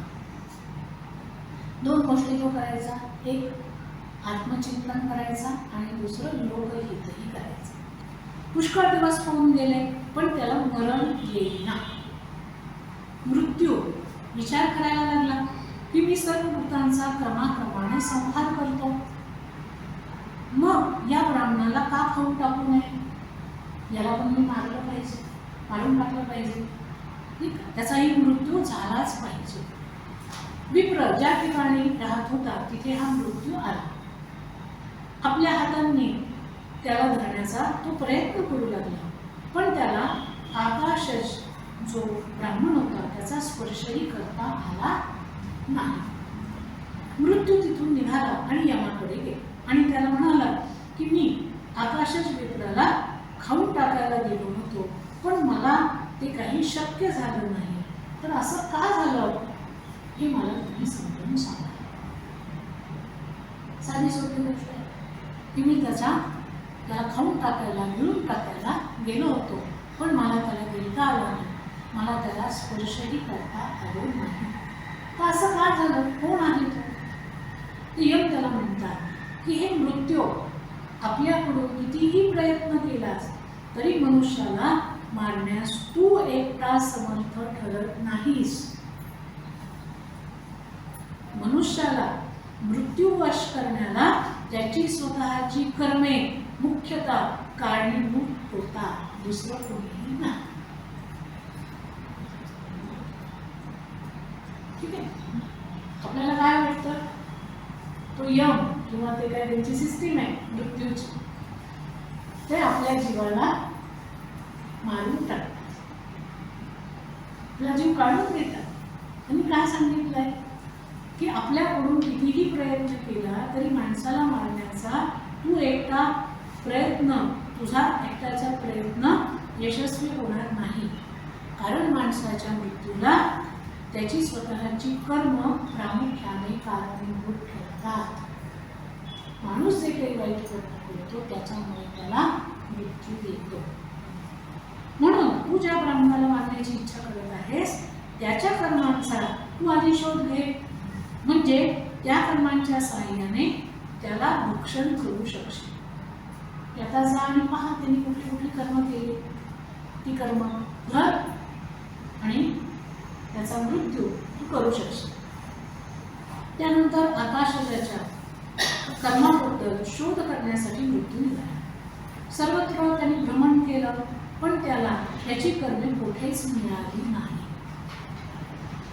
दोन गोष्टी तो करायचा, एक आत्मचिंतन करायचा आणि दुसरं लोकहितही करायचं. पुष्कळ दिवस होऊन गेले पण त्याला मरण येईना. मृत्यू विचार करायला लागला की मी सर्व भूतांचा क्रमाक्रमाने संहार करतो, मग या ब्राह्मणाला का खाऊन टाकू नये? याला पण मी मारलं पाहिजे, मारून टाकलं पाहिजे. ठीक, त्याचाही मृत्यू झालाच पाहिजे. विप्र ज्या ठिकाणी राहत होता तिथे हा मृत्यू आला. आपल्या हातांनी त्याला धरण्याचा तो प्रयत्न करू लागला, पण त्याला आकाशज जो ब्राह्मण होता त्याचा स्पर्शही करता आला नाही. मृत्यू तिथून निघाला आणि यमाकडे गेला आणि त्याला म्हणाला की मी आकाशज विप्राला खाऊन टाकायला गेलो होतो, पण मला ते काही शक्य झालं नाही. तर असं का झालं हे मला तुम्ही समजून सांगा. साधी सोपी गोष्ट आहे की मी त्याला खाऊन टाकायला, गिळून टाकायला गेलो होतो, पण मला त्याला गिळता आलं नाही, मला त्याला स्पर्शही करता आलो नाही. तर असं का झालं? कोण आहे तो? यम त्याला म्हणतात की हे मृत्यू, आपल्याकडून कितीही प्रयत्न केलास तरी मनुष्याला मारण्यास तू एकटा समर्थ ठरत नाहीस. मनुष्याला मृत्यूवश करण्याला त्याची स्वतःची कर्मे मुख्यतः कारणीभूत होतात, दुसरं कोणीही नाही. ठीक आहे, आपल्याला काय वाटतं? तो यम किंवा ते काय त्यांची सिस्टीम आहे मृत्यूची, ते आपल्या जीवाला मारून टाकतात, आपला जीव काढून देतात. त्यांनी काय सांगितलंय की आपल्याकडून कितीही प्रयत्न केला तरी माणसाला मारण्याचा तू एकटा प्रयत्न, तुझा एकट्याचा प्रयत्न यशस्वी होणार नाही. कारण माणसाच्या मृत्यूला त्याची स्वतःची कर्म प्रामुख्याने कारणीभूत ठरतात. माणूस जे काही वाईट कर्म करतो त्याच्यामुळे त्याला मृत्यू येतो. म्हणून तू ज्या ब्राह्मणाला मारण्याची इच्छा करत आहेस त्याच्या कर्मांचा तू आधी शोध घे, म्हणजे त्या कर्मांच्या साहाय्याने त्याला भक्षण करू शकशील. आता जा आणि पहा त्यांनी कुठली कुठली कर्म केली, ती कर्म घर आणि त्याचा मृत्यू तू करू शकशील. त्यानंतर आकाशाच्या कर्माबद्दल शोध करण्यासाठी मृत्यू निघाला. सर्वत्र त्यांनी भ्रमण केलं, पण त्याला त्याची कर्मे कुठेच मिळाली नाही.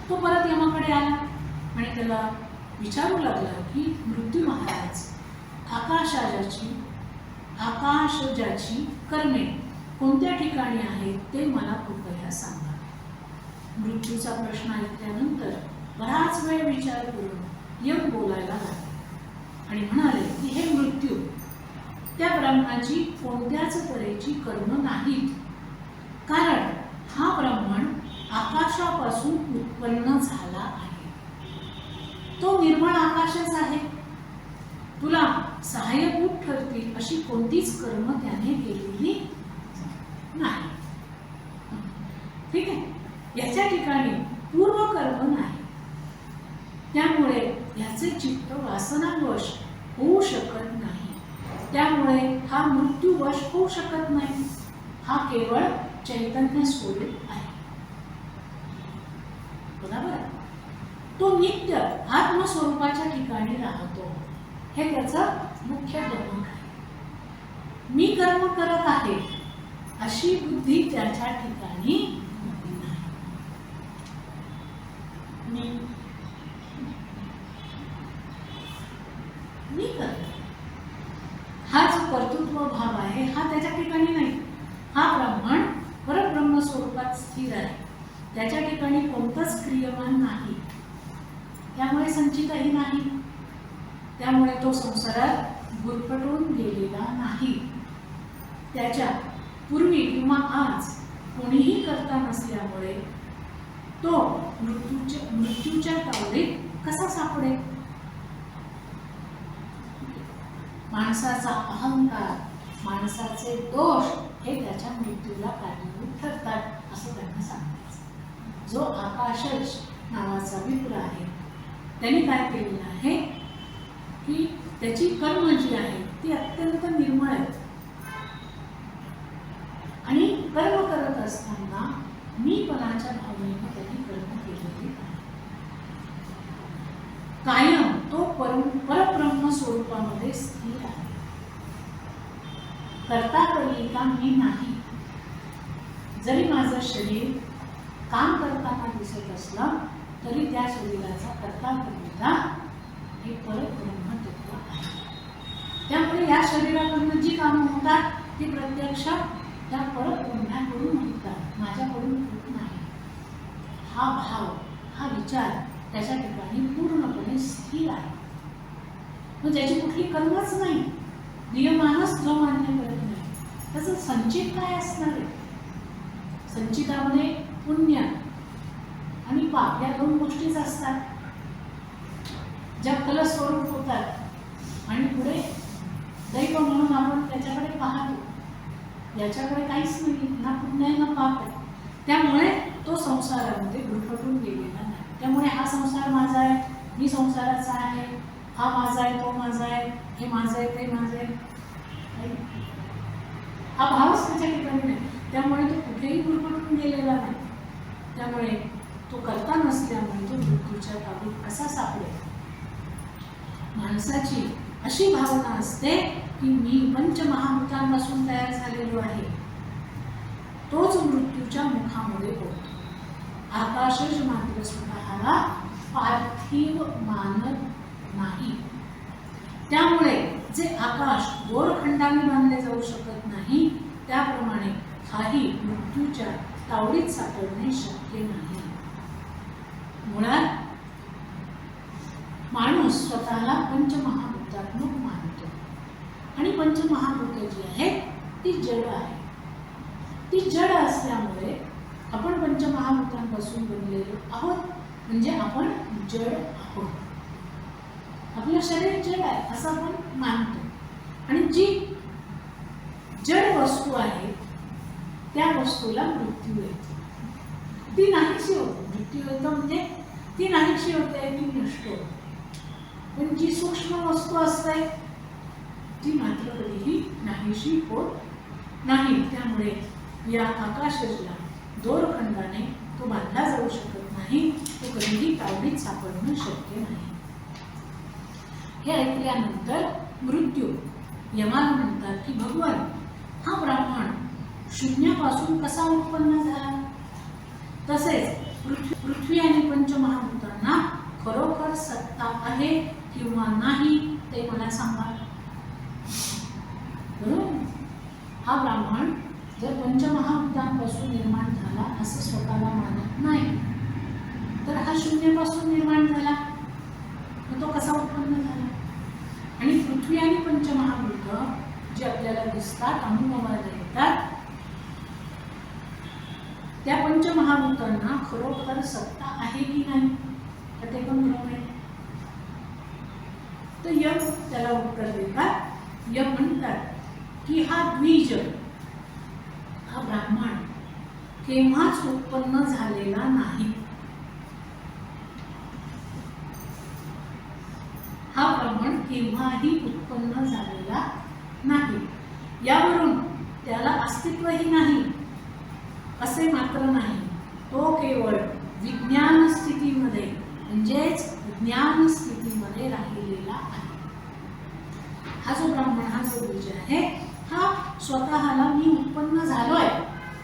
तो परत यमाकडे आला आणि त्याला विचारू लागला की मृत्यू महाराज, आकाशजाची कर्मे कोणत्या ठिकाणी आहेत ते मला कृपया सांगा. मृत्यूचा प्रश्न ऐकल्यानंतर बराच वेळ विचार करून यम बोलायला लागले आणि म्हणाले की हे मृत्यू, त्या ब्रह्माची कोणत्याच तऱ्हेची कर्म नाहीत, कारण हा ब्रह्मण आकाशापासून उत्पन्न झाला आहे. तो निर्मळ आकाशच आहे. तुला सहाय्यभूत ठरतील अशी कोणतीच कर्म त्याने केलेली नाही. ठीक आहे. याच्या ठिकाणी पूर्व कर्म नाही, त्यामुळे याचे चित्त वासनावश होऊ शकत नाही. त्यामुळे हा मृत्यूवश होऊ शकत नाही. हा केवळ चैतन्य स्वरूप आहे. बरोबर. तो नित्य आत्मस्वरूपाच्या ठिकाणी राहतो. हे त्याचं मुख्य धर्म आहे. मी कर्म करत आहे अशी बुद्धी त्याच्या ठिकाणी नाही. मी करतो हा जो कर्तृत्व भाव आहे हा त्याच्या ठिकाणी नाही. हा ब्रह्मण परब्रह्म स्वरूपात स्थिर आहे. त्याच्या ठिकाणी कोणतंच क्रियमान नाही, त्यामुळे संचितही नाही. त्यामुळे तो संसारात गुरफटून गेलेला नाही. त्याच्या पूर्वी किंवा आज कोणीही करता नसल्यामुळे तो मृत्यूच्या तावडीत कसा सापडेल. माणसाचा अहंकार, माणसाचे दोष हे त्याच्या मृत्यूला कारणीभूत ठरतात असं त्यांना सांगायचं. जो आकाशच नावाचा विप्र आहे त्यांनी काय केलेलं आहे की त्याची कर्म जी आहे ती अत्यंत निर्मळ आहे आणि कर्म करत असताना मीपणाच्या भावनेने त्यांनी कर्म केलेले आहे. कायम तो परब्रह्म स्वरूपामध्ये स्थिर आहे. करता करिता मी नाही. जरी माझं शरीर काम करताना दिसत असलं तरी त्या शरीराचा करता करिता हे परब्रह्म तत्व आहे. त्यामुळे या शरीराकडून जी कामं होतात ती प्रत्यक्ष त्या परब्रह्माकडून होतात, माझ्याकडून होत नाही. हा भाव, हा विचार त्याच्या ठिकाणी पूर्णपणे स्थिर आहे. मग ज्याची कुठली कर्मच नाही, नियमानच जो मान्य करत नाही, त्याचं संचित काय असणार आहे. संचितामध्ये पुण्य आणि पाप या दोन गोष्टीच असतात, ज्या फलस्वरूप होतात आणि पुढे दैव म्हणून आपण त्याच्याकडे पाहतो. याच्याकडे काहीच नाही, ना पुण्य आहे ना पाप आहे. त्यामुळे तो संसारामध्ये गुरफटून गेलेला नाही. त्यामुळे हा संसार माझा आहे, मी संसाराचा आहे, हा माझा आहे, तो माझा आहे, हे माझं आहे, ते माझं आहे, हा भावच त्याच्या ठिकाणी नाही. त्यामुळे तो कुठेही गुरफटून गेलेला नाही. त्यामुळे तो करता नसल्यामुळे तो मृत्यूच्या ताबडीत कसा सापडेल. माणसाची अशी भावना असते की मी पंचमहाभूतांपासून तयार झालेलो आहे. तोच मृत्यूच्या मुखामध्ये पडतो. आकाशच मात्र स्वतःला पार्थिव मानत नाही. त्यामुळे जे आकाश दोरखंडाने बांधले जाऊ शकत नाही, त्याप्रमाणे हाही मृत्यूच्या तावडीत सापडणे शक्य नाही. मुळात माणूस स्वतःला पंचमहाभूतात्मक मानतो आणि पंचमहाभूत जी आहेत ती जड आहे. ती जड असल्यामुळे आपण पंचमहाभूतांपासून बनलेलो आहोत, म्हणजे आपण जड आहोत. आपलं शरीर जड आहे असं आपण मानतो. आणि जी जड वस्तू आहे त्या वस्तूला मृत्यू येतो. ती नाहीशी होते. मृत्यू येतो म्हणजे ती नाहीशी होते, ती नष्ट होते. पण जी सूक्ष्म वस्तू असते ती मात्र कधीही नाहीशी होत नाही. त्यामुळे या आकाशाला दोरखंडाने तो बांधला जाऊ शकत नाही, तो कधीही तावडीत सापडणं शक्य नाही. हे ऐकल्यानंतर मृत्यू यमाला म्हणतात की भगवान, हा ब्राह्मण शून्यापासून कसा उत्पन्न झाला? तसेच पृथ्वी आणि पंचमहाभूतांना खरोखर सत्ता आहे किंवा नाही ते मला सांगा. बरोबर, हा ब्राह्मण जर पंचमहाभूतांपासून निर्माण झाला असं स्वतःला मानत नाही, तर हा शून्यापासून निर्माण झाला, मग तो कसा उत्पन्न झाला? आणि पृथ्वी आणि पंचमहाभूत जे आपल्याला दिसतात, अनुभवाला येतात, त्या पंचमहाभूतांना खरोखर सत्ता आहे की नाही, तर ते पण बरोबर आहे. तर यम त्याला उत्तर देतात. यम म्हणतात की हा द्विज, हा ब्राह्मण केव्हाच उत्पन्न झालेला नाही. हा ब्राह्मण केव्हाही उत्पन्न झालेला नाही. यावरून त्याला अस्तित्वही नाही असे मात्र नाही, तो केवळ विज्ञान स्थितीमध्ये म्हणजेच ज्ञान स्थितीमध्ये राहिलेला आहे. हा जो ब्राह्मण, हा जो द्विज आहे, हा स्वतःला मी उत्पन्न झालोय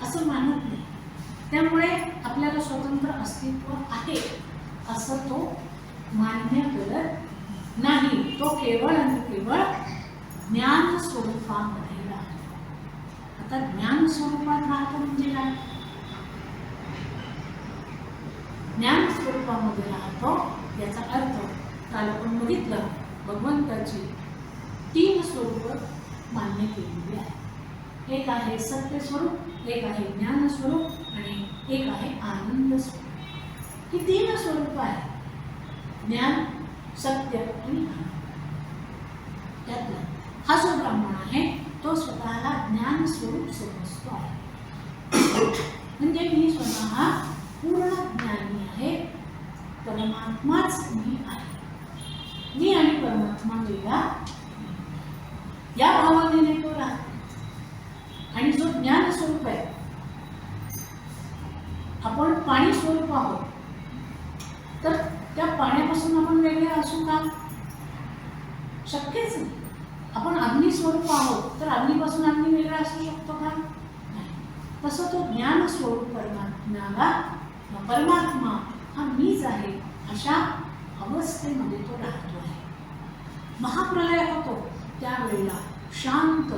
असं मानत नाही. त्यामुळे आपल्याला स्वतंत्र अस्तित्व आहे असं तो मान्य करत नाही. तो केवळ आणि केवळ ज्ञान स्वरूपामध्ये राहतो. आता ज्ञान स्वरूपात राहतो म्हणजे काय? ज्ञान स्वरूपामध्ये राहतो याचा अर्थ काल आपण बघितलं, भगवंताची 3 स्वरूप मान्य केलेली आहे. एक आहे सत्य स्वरूप, एक आहे ज्ञान स्वरूप आणि एक आहे आनंद स्वरूप. ही 3 स्वरूप आहे, ज्ञान, सत्य आणि आनंद. त्यातला हा जो ब्राह्मण आहे तो स्वतःला ज्ञान स्वरूप समजतो आहे. म्हणजे मी स्वतः पूर्ण ज्ञानी आहे, परमात्माच मी आहे. मी आणि परमात्मा वेगळा या भावनेने तो राहतो. आणि जो ज्ञान स्वरूप आहे, आपण पाणी स्वरूप आहोत, तर त्या पाण्यापासून आपण वेगळे असू का? शक्यच नाही. आपण अग्नी स्वरूप आहोत, तर अग्नीपासून अग्नी वेगळा असू शकतो का? नाही. तसं तो ज्ञान स्वरूप परमात्मा हा मीच आहे अशा अवस्थेमध्ये तो राहतो आहे. महाप्रलय होतो त्यावेळेला शांत,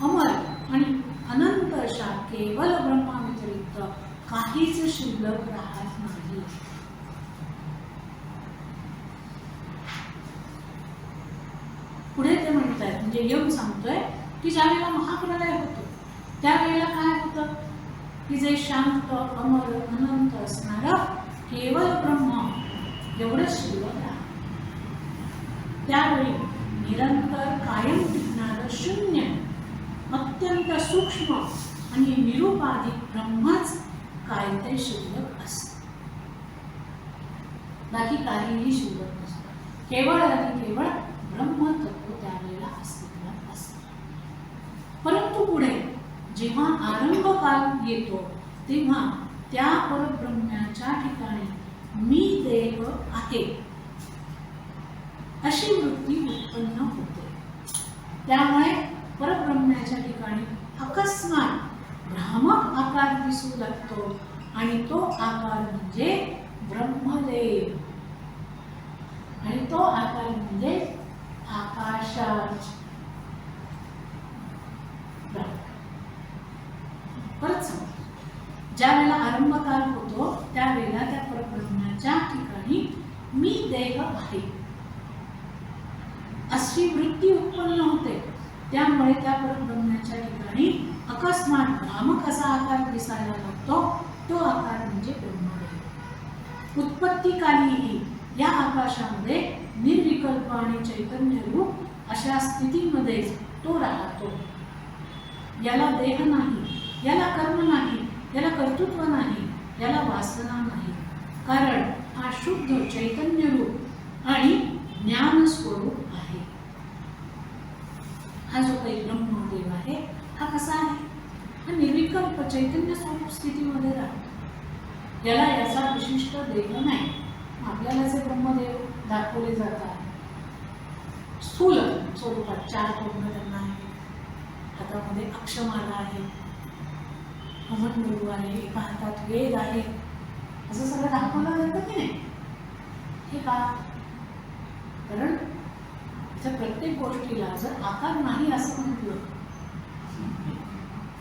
अमर आणि अनंत अशा केवळ ब्रह्माव्यतिरिक्त काहीच शिल्लक राहत नाही. पुढे ते म्हणतात, म्हणजे यम सांगतोय की ज्यावेळेला महाप्रलय होतो त्यावेळेला काय होतं की जे शांत, अमर, अनंत असणारं केवळ ब्रह्म एवढंच शिल्लक राहतं. त्यावेळी निरंतर कायम टिकणारं शून्य, अत्यंत सूक्ष्म आणि निरुपाधिक ब्रह्मच काय ते शिल्लक असतं. बाकी काहीही शिल्लक नसतं. केवळ आणि केवळ ब्रह्मतत्व त्यावेळेला अस्तित्वात असतं. परंतु पुढे जेव्हा आरंभ काल येतो तेव्हा त्या परब्रह्माच्या ठिकाणी मी देव आहे अशी वृत्ती उत्पन्न होते. त्यामुळे परब्रह्माच्या ठिकाणी अकस्मात भ्रामक आकार दिसू लागतो आणि तो आकार म्हणजे ब्रह्मदेव. आणि तो आकार म्हणजे आकाशात. परत सांग, ज्या वेळेला आरंभ काल होतो त्यावेळेला त्या परब्रह्माच्या ठिकाणी मी देव आहे अशी वृत्ती उत्पन्न होते. त्यामुळे त्या परब्रह्माच्या ठिकाणी अकस्मात भ्रामक असा आकार दिसायला लागतो. तो आकार म्हणजे ब्रह्मदेव. उत्पत्तीकालीही या आकाशामध्ये निर्विकल्प आणि चैतन्य रूप अशा स्थितीमध्ये तो राहतो. याला देह नाही, याला कर्म नाही, याला कर्तृत्व नाही, याला वासना नाही, कारण हा शुद्ध चैतन्य रूप आणि ज्ञान स्वरूप आहे. हा जो काही ब्रह्मदेव आहे हा कसा आहे? हा निर्विकल्प चैतन्य स्वरूप स्थितीमध्ये राहतो. याला याचा विशिष्ट देह नाही. आपल्याला जे ब्रह्मदेव दाखवले जातात स्थूल स्वरूपात 4 तोंड त्यांना आहे, हातामध्ये अक्षमाला आहे, कमंडलू आहे, एका हातात वेद आहे, असं सगळं दाखवलं जातं की नाही? हे का? कारण इथं प्रत्येक गोष्टीला जर आकार नाही असं म्हटलं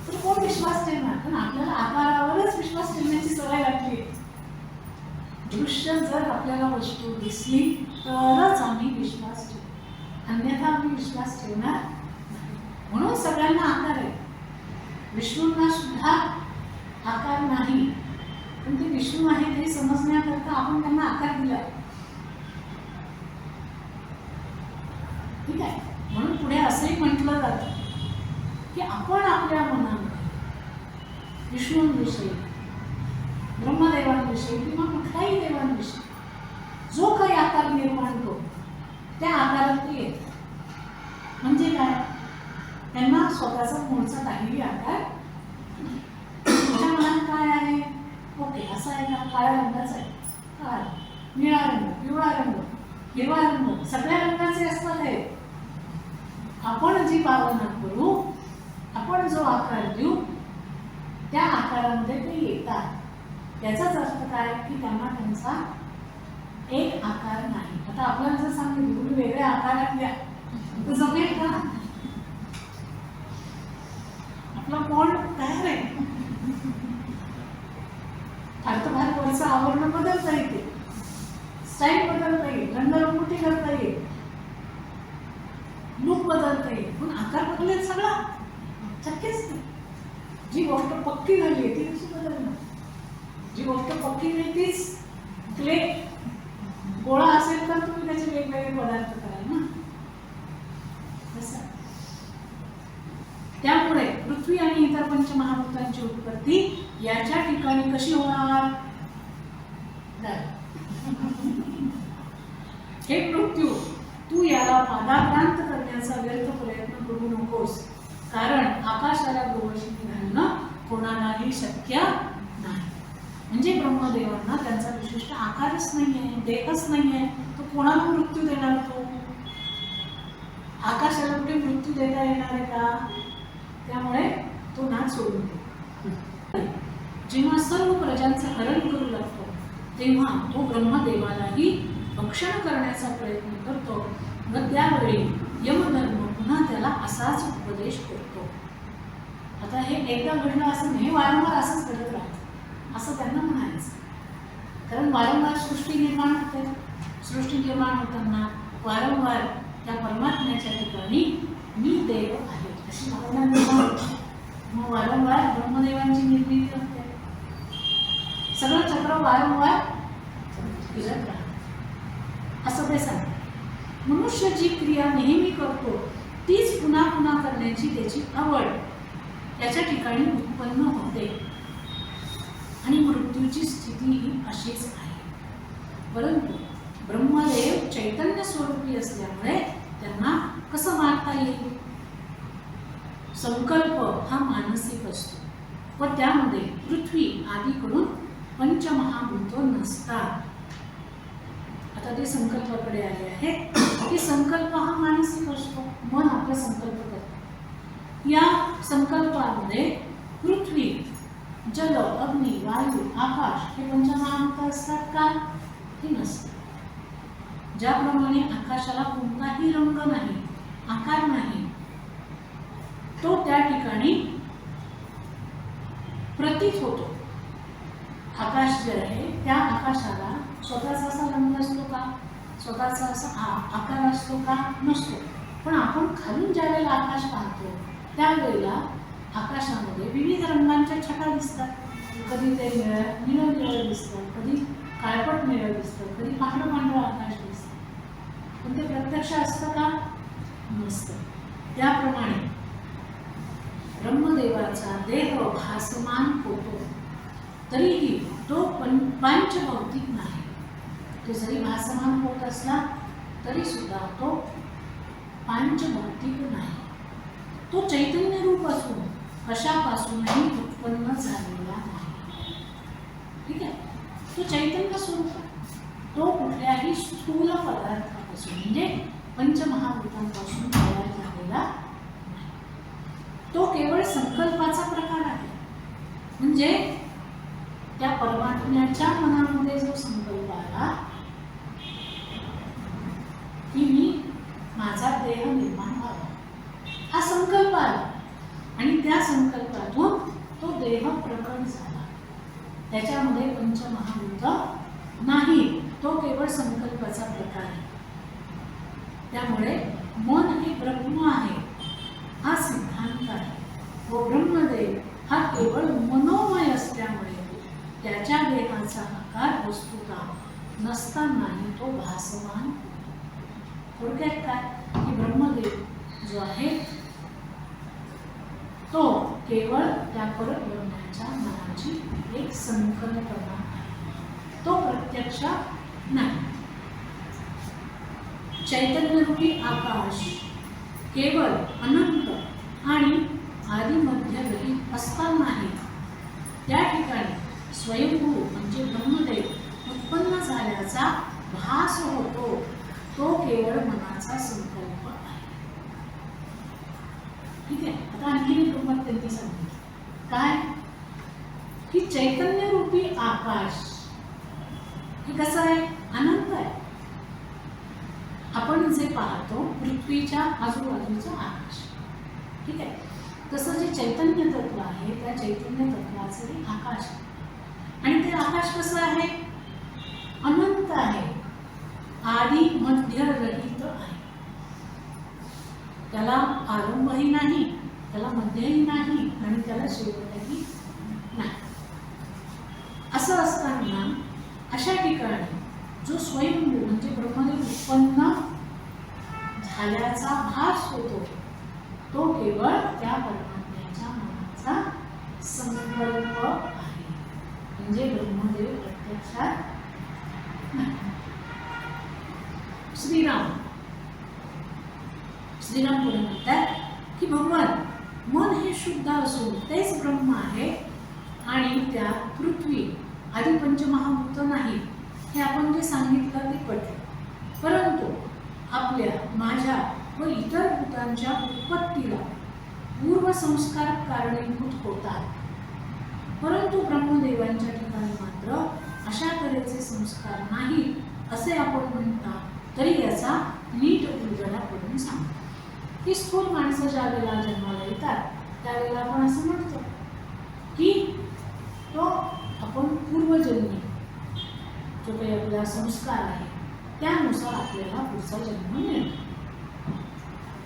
तर कोण विश्वास ठेवणार? कारण आपल्याला आकारावरच विश्वास ठेवण्याची सवय लागली. दृश्य जर आपल्याला वस्तू दिसली तरच आम्ही विश्वास ठेवू, अन्यथा आम्ही विश्वास ठेवणार नाही. म्हणून सगळ्यांना आकार आहे. विष्णूंना सुद्धा आकार नाही, पण ते विष्णू आहे हे समजण्याकरता आपण त्यांना आकार दिला. ठीक आहे. म्हणून पुढे असंही म्हटलं जातं की आपण आपल्या मनामध्ये विष्णूंविषयी, ब्रह्मदेवांविषयी किंवा कुठल्याही देवांविषयी जो काही आकार निर्माण होतो त्या आकारात ते येतात. म्हणजे काय? त्यांना स्वतःचा मूळचा काहीही आकार, तुमच्या मनात काय आहे, ओके असं आहे का, काळ्या रंगाचा आहे, काळा, निळा रंग, पिवळा रंग, हिरवा रंग, सगळ्या रंगाचे असतात हे. आपण जी भावना करू, आपण जो आकार देऊ त्या आकारामध्ये ते येतात. त्याचाच अर्थ काय की त्यांना त्यांचा एक आकार नाही. आता आपल्याला जर सांगितलं तुम्ही वेगळ्या आकारात द्या तर जमेल का? आपला मोल्ड तयार आहे. फार वरचं आवरण बदलता येते, स्टाईल बदलता येईल, रंगरंगोटी करता येईल, लूक बदलता येईल, पण आकार बदलेल सगळा शक्यच नाही. जी गोष्ट पक्की झाली आहे ती कशी बदलणार? जी गोष्ट पक्की नाही तीच क्ले गोळा असेल तर तुम्ही त्याचे वेगवेगळे पदार्थ कराल ना. त्यामुळे पृथ्वी आणि इतर पंचमहाभूतांची उत्पत्ती याच्या ठिकाणी कशी होणार? हे पृथ्वी, तू याला पादाक्रांत करण्याचा व्यर्थ प्रयत्न करू नकोस, कारण आकाशाला गोवशीने घालणं कोणालाही शक्य नाही. म्हणजे ब्रह्मदेवांना त्यांचा विशिष्ट आकारच नाहीये, देहच नाहीये, तो कोणाला मृत्यू देणार? तो आकाशाला कुठे मृत्यू देता येणार आहे का? त्यामुळे तो नाच सोडून दे. जेव्हा सर्व प्रजांचं हरण करू लागतो तेव्हा तो ब्रह्मदेवालाही भक्षण करण्याचा प्रयत्न करतो व त्यावेळी यमधर्म पुन्हा त्याला असाच उपदेश करतो. आता हे एकदा घडलं असं नाही, वारंवार असंच घडत राहतं असं त्यांना म्हणायचं. कारण वारंवार सृष्टी निर्माण होते, सृष्टी निर्माण होताना वारंवार त्या परमात्म्याच्या ठिकाणी मी देव आहे अशी भावना निर्माण होते. मग वारंवार ब्रह्मदेवांची निर्मिती होते. सगळं चक्र वारंवार फिरत राहतं असं ते सांगतात. मनुष्य जी क्रिया नेहमी करतो तीच पुन्हा पुन्हा करण्याची त्याची आवड त्याच्या ठिकाणी उत्पन्न होते आणि मृत्यूची स्थिती ही अशीच आहे. परंतु ब्रह्मदेव चैतन्य स्वरूपी असल्यामुळे त्यांना कसं मारता येईल? संकल्प हा मानसिक असतो व त्यामध्ये पृथ्वी आदीकडून पंचमहाभूत नसतात. आता ते संकल्पाकडे आले आहे की संकल्प हा मानसिक असतो, मन आपला संकल्प करतो. या संकल्पामध्ये पृथ्वी, जल, अग्नी, वायू, आकाश हे पंचमहाभूत असतात का? हे नसतात. ज्याप्रमाणे आकाशाला कोणताही रंग नाही, आकार नाही, तो त्या ठिकाणी प्रतीत होतो. आकाश जे आहे त्या आकाशाला स्वतःचा असा रंग असतो का? स्वतःचा असा आकार असतो का? नसतो. पण आपण खालून ज्या वेळेला आकाश पाहतो त्यावेळेला आकाशामध्ये विविध रंगांच्या छटा दिसतात. कधी ते निळं दिसतं, कधी काळपट निळं दिसतं, कधी पांढरं पांढरं आकाश दिसतं. पण ते प्रत्यक्ष असतं का? नसतं. त्याप्रमाणे ब्रह्मदेवाचा देह भासमान होतो तरीही तो पंचभौतिक नाही. तो जरी भासमान होत असला तरी सुद्धा तो पंचभौतिक नाही. तो चैतन्य रूप असून कशापासूनही उत्पन्न झालेला नाही. ठीक आहे. तो चैतन्य स्वरूप आहे. तो कुठल्याही स्थूल पदार्थापासून म्हणजे पंचमहाभूतांपासून तयार झालेला नाही. तो केवळ संकल्पाचा प्रकार आहे. म्हणजे त्या परमात्म्याच्या मनामध्ये जो संकल्प आला की मी माझा देह निर्माण व्हावा, हा संकल्प आला आणि त्या संकल्पातून तो देह प्रकट झाला. त्याच्यामध्ये पंचमहाभूत नाही, तो केवळ संकल्पाचा प्रकार आहे. त्यामुळे मन हे ब्रह्म आहे हा सिद्धांत आहे. व ब्रह्मदेव हा केवळ मनोमय असल्यामुळे त्याच्या देहाचा आकार वस्तुता नसतानाही तो भासमान. थोडक्यात काय की ब्रह्मदेव जो आहे तो केवळ त्या परब्रह्माच्या मनाची एक संकल्पना आहे, तो प्रत्यक्ष नाही. चैतन्यरूपी आकाश केवळ अनंत आणि आदिमध्यरहित असतानाही त्या ठिकाणी स्वयंभू म्हणजे ब्रह्मदेव उत्पन्न झाल्याचा भास होतो. तो केवळ मनाचा संकल्प आहे. ठीक आहे. आता आणखी एक गंमत त्यांनी सांगितली काय की चैतन्यरूपी आकाश हे कसं आहे, अनंत आहे. आपण जे पाहतो पृथ्वीच्या आजूबाजूचं आकाश, ठीक आहे, तसं जे चैतन्य तत्व आहे त्या चैतन्य तत्वाचं हे आकाश आहे. आणि ते आकाश कसं आहे, अनंत आहे, आदि मध्य रहित आहे. त्याला आरंभही नाही, त्याला मध्यही नाही आणि त्याला शेवटही नाही. असं असताना अशा ठिकाणी जो स्वयंभू म्हणजे ब्रह्मदेव उत्पन्न झाल्याचा भास होतो तो केवळ त्या परमात्म्याच्या मनाचा संकल्प आहे. म्हणजे ब्रह्मदेव प्रत्यक्षात नाही. श्रीराम पुढे म्हणतात की भगवान मन हे शुद्ध असून तेच ब्रह्म आहे आणि त्या पृथ्वी आदी पंचमहाभूत नाही. हे आपण जे सांगितलं ते पटले, परंतु आपल्या माझ्या व इतर भूतांच्या उत्पत्तीला पूर्वसंस्कार कारणीभूत होतात. परंतु ब्रह्मदेवांच्या ठिकाणी मात्र अशा तऱ्हेचे संस्कार नाही असे आपण म्हणता तरी याचा नीट उलगडा करून सांगतो. की स्थूल माणसं ज्या वेळेला जन्माला येतात त्यावेळेला आपण असं म्हणतो की तो आपण पूर्वजन्मी जो काही आपला संस्कार आहे त्यानुसार आपल्याला पुढचा जन्म मिळतो.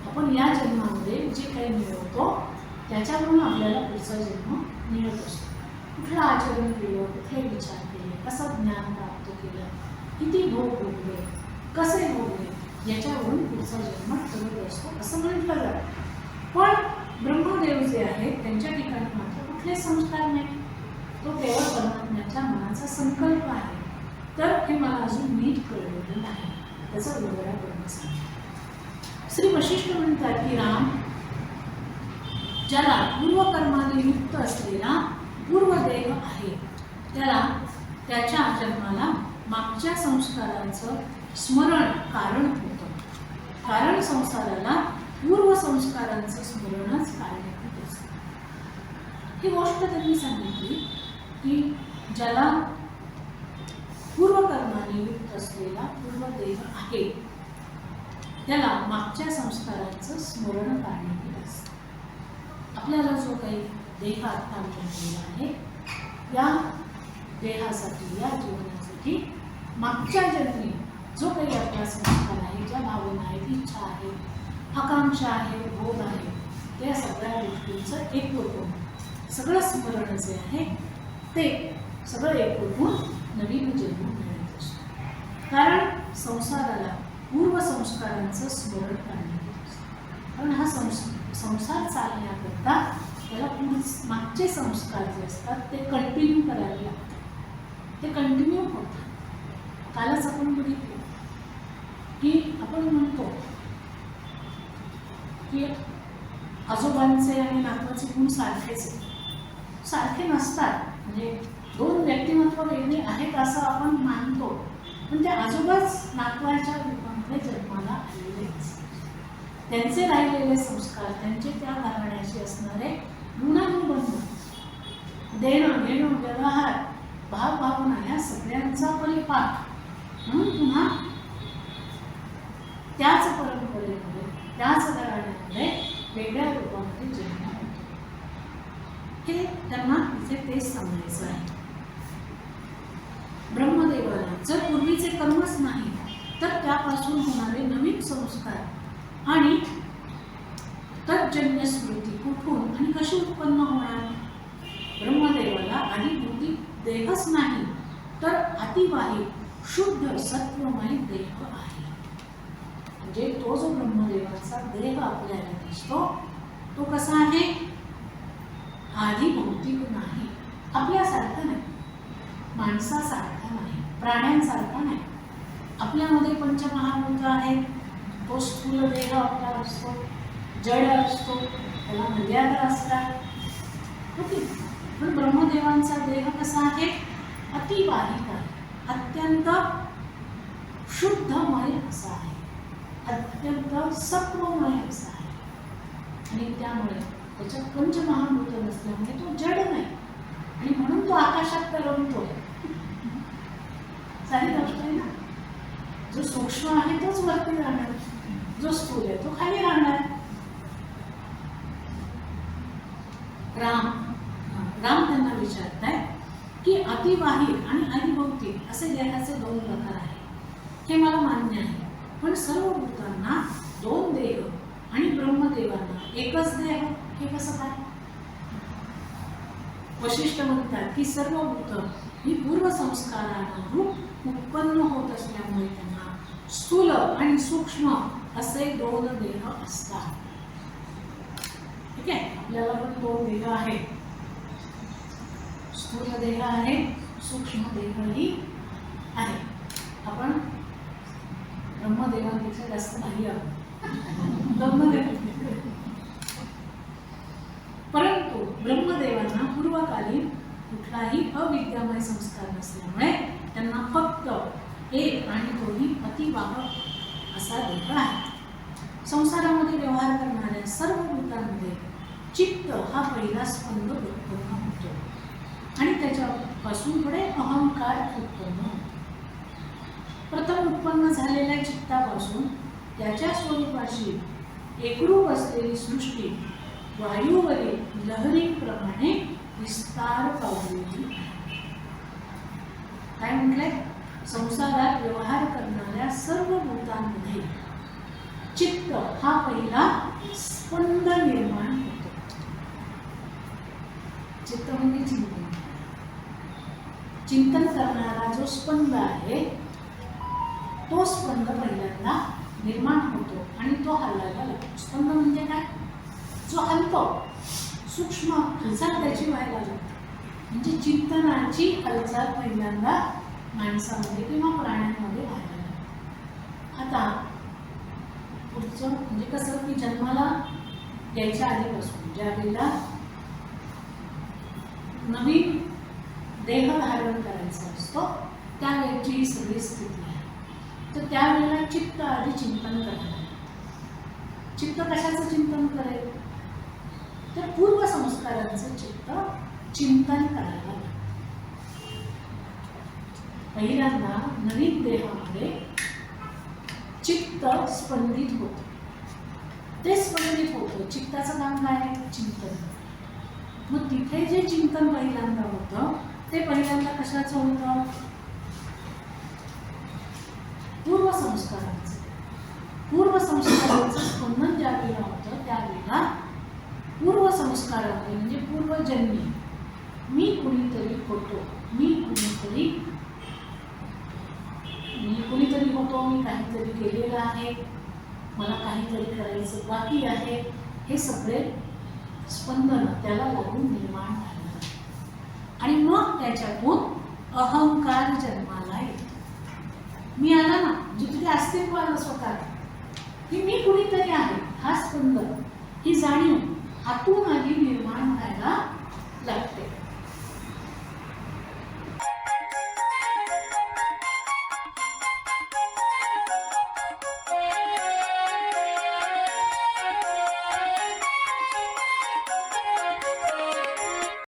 आपण या जन्मामध्ये जे काही मिळवतो त्याच्यावरून आपल्याला पुढचा जन्म मिळत असतो. कुठलं आचरण केलं, कुठले विचार केले, कसं ज्ञान प्राप्त केलं, किती भोग भोगले, कसे भोगले, याच्यावरून पुढचा जन्म ठरत असतो असं म्हटलं जातं. पण ब्रह्मदेव जे आहेत त्यांच्या ठिकाणी मात्र कुठले संस्कार नाही, तो केवळ परमात्म्याच्या मनाचा संकल्प आहे. तर हे मला अजून नीट कळलेलं नाही, त्याचा उलगडा करून सांगा. श्री वशिष्ठ म्हणतात की राम ज्याला पूर्वकर्माने युक्त असलेला पूर्वदेह आहे त्याला त्याच्या जन्माला मागच्या संस्कारांचं स्मरण कारण होतं. कारण संसाराला पूर्व संस्कारांचं स्मरणच कारणीभूत असतं. ही गोष्ट त्यांनी सांगितली की ज्याला पूर्वकर्माने युक्त असलेला पूर्वदेह आहे त्याला मागच्या संस्कारांचं स्मरण कारणीभूत असतं. आपल्याला जो काही देह आता मिळालेला आहे या देहासाठी, या जीवनासाठी मागच्या जन्मी जो काही आपला संस्कार आहे, ज्या भावना आहेत, इच्छा आहे, आकांक्षा आहे, भोग आहे, त्या सगळ्या गोष्टींचं एकवटून सगळं स्मरण जे आहे ते सगळं एकवटून नवीन जन्म मिळत असतो. कारण संसाराला पूर्वसंस्कारांचं स्मरण कारणीभूत असतं. कारण हा संसार चालण्याकरता त्याला मागचे संस्कार जे असतात ते कंटिन्यू करावे लागतात. ते कंटिन्यू होतात. कालच आपण बघितलं की आपण म्हणतो की आजोबांचे आणि नातवाचे गुण सारखेच सारखे नसतात. म्हणजे दोन व्यक्तिमत्व नातवं वेगळी आहेत असं आपण मानतो, पण ते आजोबाच नातवाच्या रूपामध्ये जन्माला आलेलेच. त्यांचे राहिलेले संस्कार, त्यांचे त्या घराण्याशी असणारे ऋणानुबंध, देणं घेणं, व्यवहार, भावभावना या सगळ्यांचा परिपाक म्हणून पुन्हा त्याच परंपरेमध्ये, त्याच घराण्यामध्ये वेगळ्या रूपामध्ये जन्म होतो. हे त्यांना इथे तेच सांगायचं आहे. ब्रह्मदेवाला जर पूर्वीचे कर्मच नाही तर त्यापासून होणारे नवीन संस्कार आणि तज्जन्य स्मृती कुठून आणि कशी उत्पन्न होणार? ब्रह्मदेवाला आदिभौतिक देहच नाही तर अतिवाहिक शुद्ध सत्वमय देह आहे. म्हणजे तो जो ब्रह्मदेवाचा देह आपल्याला दिसतो तो कसा आहे? आदिभौतिक नाही, आपल्यासारखा नाही, माणसासारखा नाही, प्राण्यांसारखा नाही. आपल्यामध्ये पंचमहाभूत आहेत, तो स्थूल देह आपला असतो, जड असतो, त्याला मर्यादा असतात. ओके, पण ब्रह्मदेवांचा देह कसा आहे? अतिवाहिक आहे, अत्यंत शुद्धमय असा आहे, अत्यंत सत्वमय असा आहे. आणि त्यामुळे त्याच्यात पंचमहाभूत नसल्यामुळे तो जड नाही आणि म्हणून तो आकाशात तरंगतो. सारी गोष्ट आहे ना. जो सूक्ष्म आहे तोच वरती राहणार, जो स्थूल आहे तो खाली राहणार. राम त्यांना विचारताय की अतिवाहिक आणि अतिभौतिक असे देहाचे दोन प्रकार आहेत. हे मला मान्य आहे, पण सर्व भूतांना दोन देह आणि ब्रह्मदेवांना एकच देह हे कसं काय? वशिष्ठ म्हणतात की सर्व भूत ही पूर्वसंस्कारानुरूप उत्पन्न होत असल्यामुळे त्यांना स्थूल आणि सूक्ष्म असे दोन देह असतात. ठीक आहे, आपल्याला पण दोन देह आहेत, स्थूल देह आहे, सूक्ष्म देहही आहे. आपण ब्रह्मदेवांपेक्षा जास्त नाही आहोत. परंतु ब्रह्मदेवांना पूर्वकालीन कुठलाही अविद्यामय संस्कार नसल्यामुळे त्यांना फक्त एक आणि तोही अतिवाहक असा देह आहे. संसारामध्ये व्यवहार करणाऱ्या सर्व भूतांमध्ये चित्त हा पहिला स्पंद उत्पन्न होतो आणि त्याच्यापासून पुढे अहंकार उत्पन्न होतो. प्रथम उत्पन्न झालेल्या चित्तापासून त्याच्या स्वरूपाशी एकरूप असलेली सृष्टी वायूवरील लहरीप्रमाणे विस्तार पावलेली आहे. काय म्हटलंय? संसारात व्यवहार करणाऱ्या सर्व भूतांमध्ये चित्त हा पहिला स्पंद निर्माण होतो. चित्त म्हणजे चिंतन, चिंतन करणारा जो स्पंद आहे तो स्पंद पहिल्यांदा निर्माण होतो आणि तो हलायला लागतो. स्पंद म्हणजे काय? जो हलतो, सूक्ष्म हालचाल त्याची व्हायला लागते. म्हणजे चिंतनाची हालचाल पहिल्यांदा माणसामध्ये किंवा प्राण्यांमध्ये व्हायला लागते. आता पुढचं म्हणजे कसं की जन्माला यायच्या आधीपासून ज्या वेळेला नवीन देह धारण करायचा असतो त्यावेळेची ही सगळी स्थिती आहे. तर त्यावेळेला चित्त आधी चिंतन करायला. चित्त कशाचं चिंतन करेल? तर पूर्व संस्कारांचं चित्त चिंतन करायला लागतं. पहिल्यांदा नवीन देहामध्ये चित्त स्पंदित होतं. ते स्पंदित होतं, चित्ताचं काम काय आहे? चिंतन. मग तिथे जे चिंतन पहिल्यांदा होतं ते पहिल्यांदा कशाचं होतं? पूर्वसंस्कारांचं. पूर्वसंस्कारांचं स्पंदन ज्या वेळेला होतं त्यावेळेला पूर्वसंस्कारामध्ये म्हणजे पूर्वजन्मी मी कुणीतरी होतो, मी कुणीतरी होतो, मी काहीतरी केलेलं आहे, मला काहीतरी करायचं बाकी आहे, हे सगळे स्पंदन त्याला लागून निर्माण झालं आणि मग त्याच्यातून अहंकार जन्माला येतो. मी आला ना, म्हणजे तुझे अस्तित्व आलं स्वतः की मी कुणीतरी आहे, हा स्पंद, ही जाणीव आतून आधी निर्माण व्हायला लागते.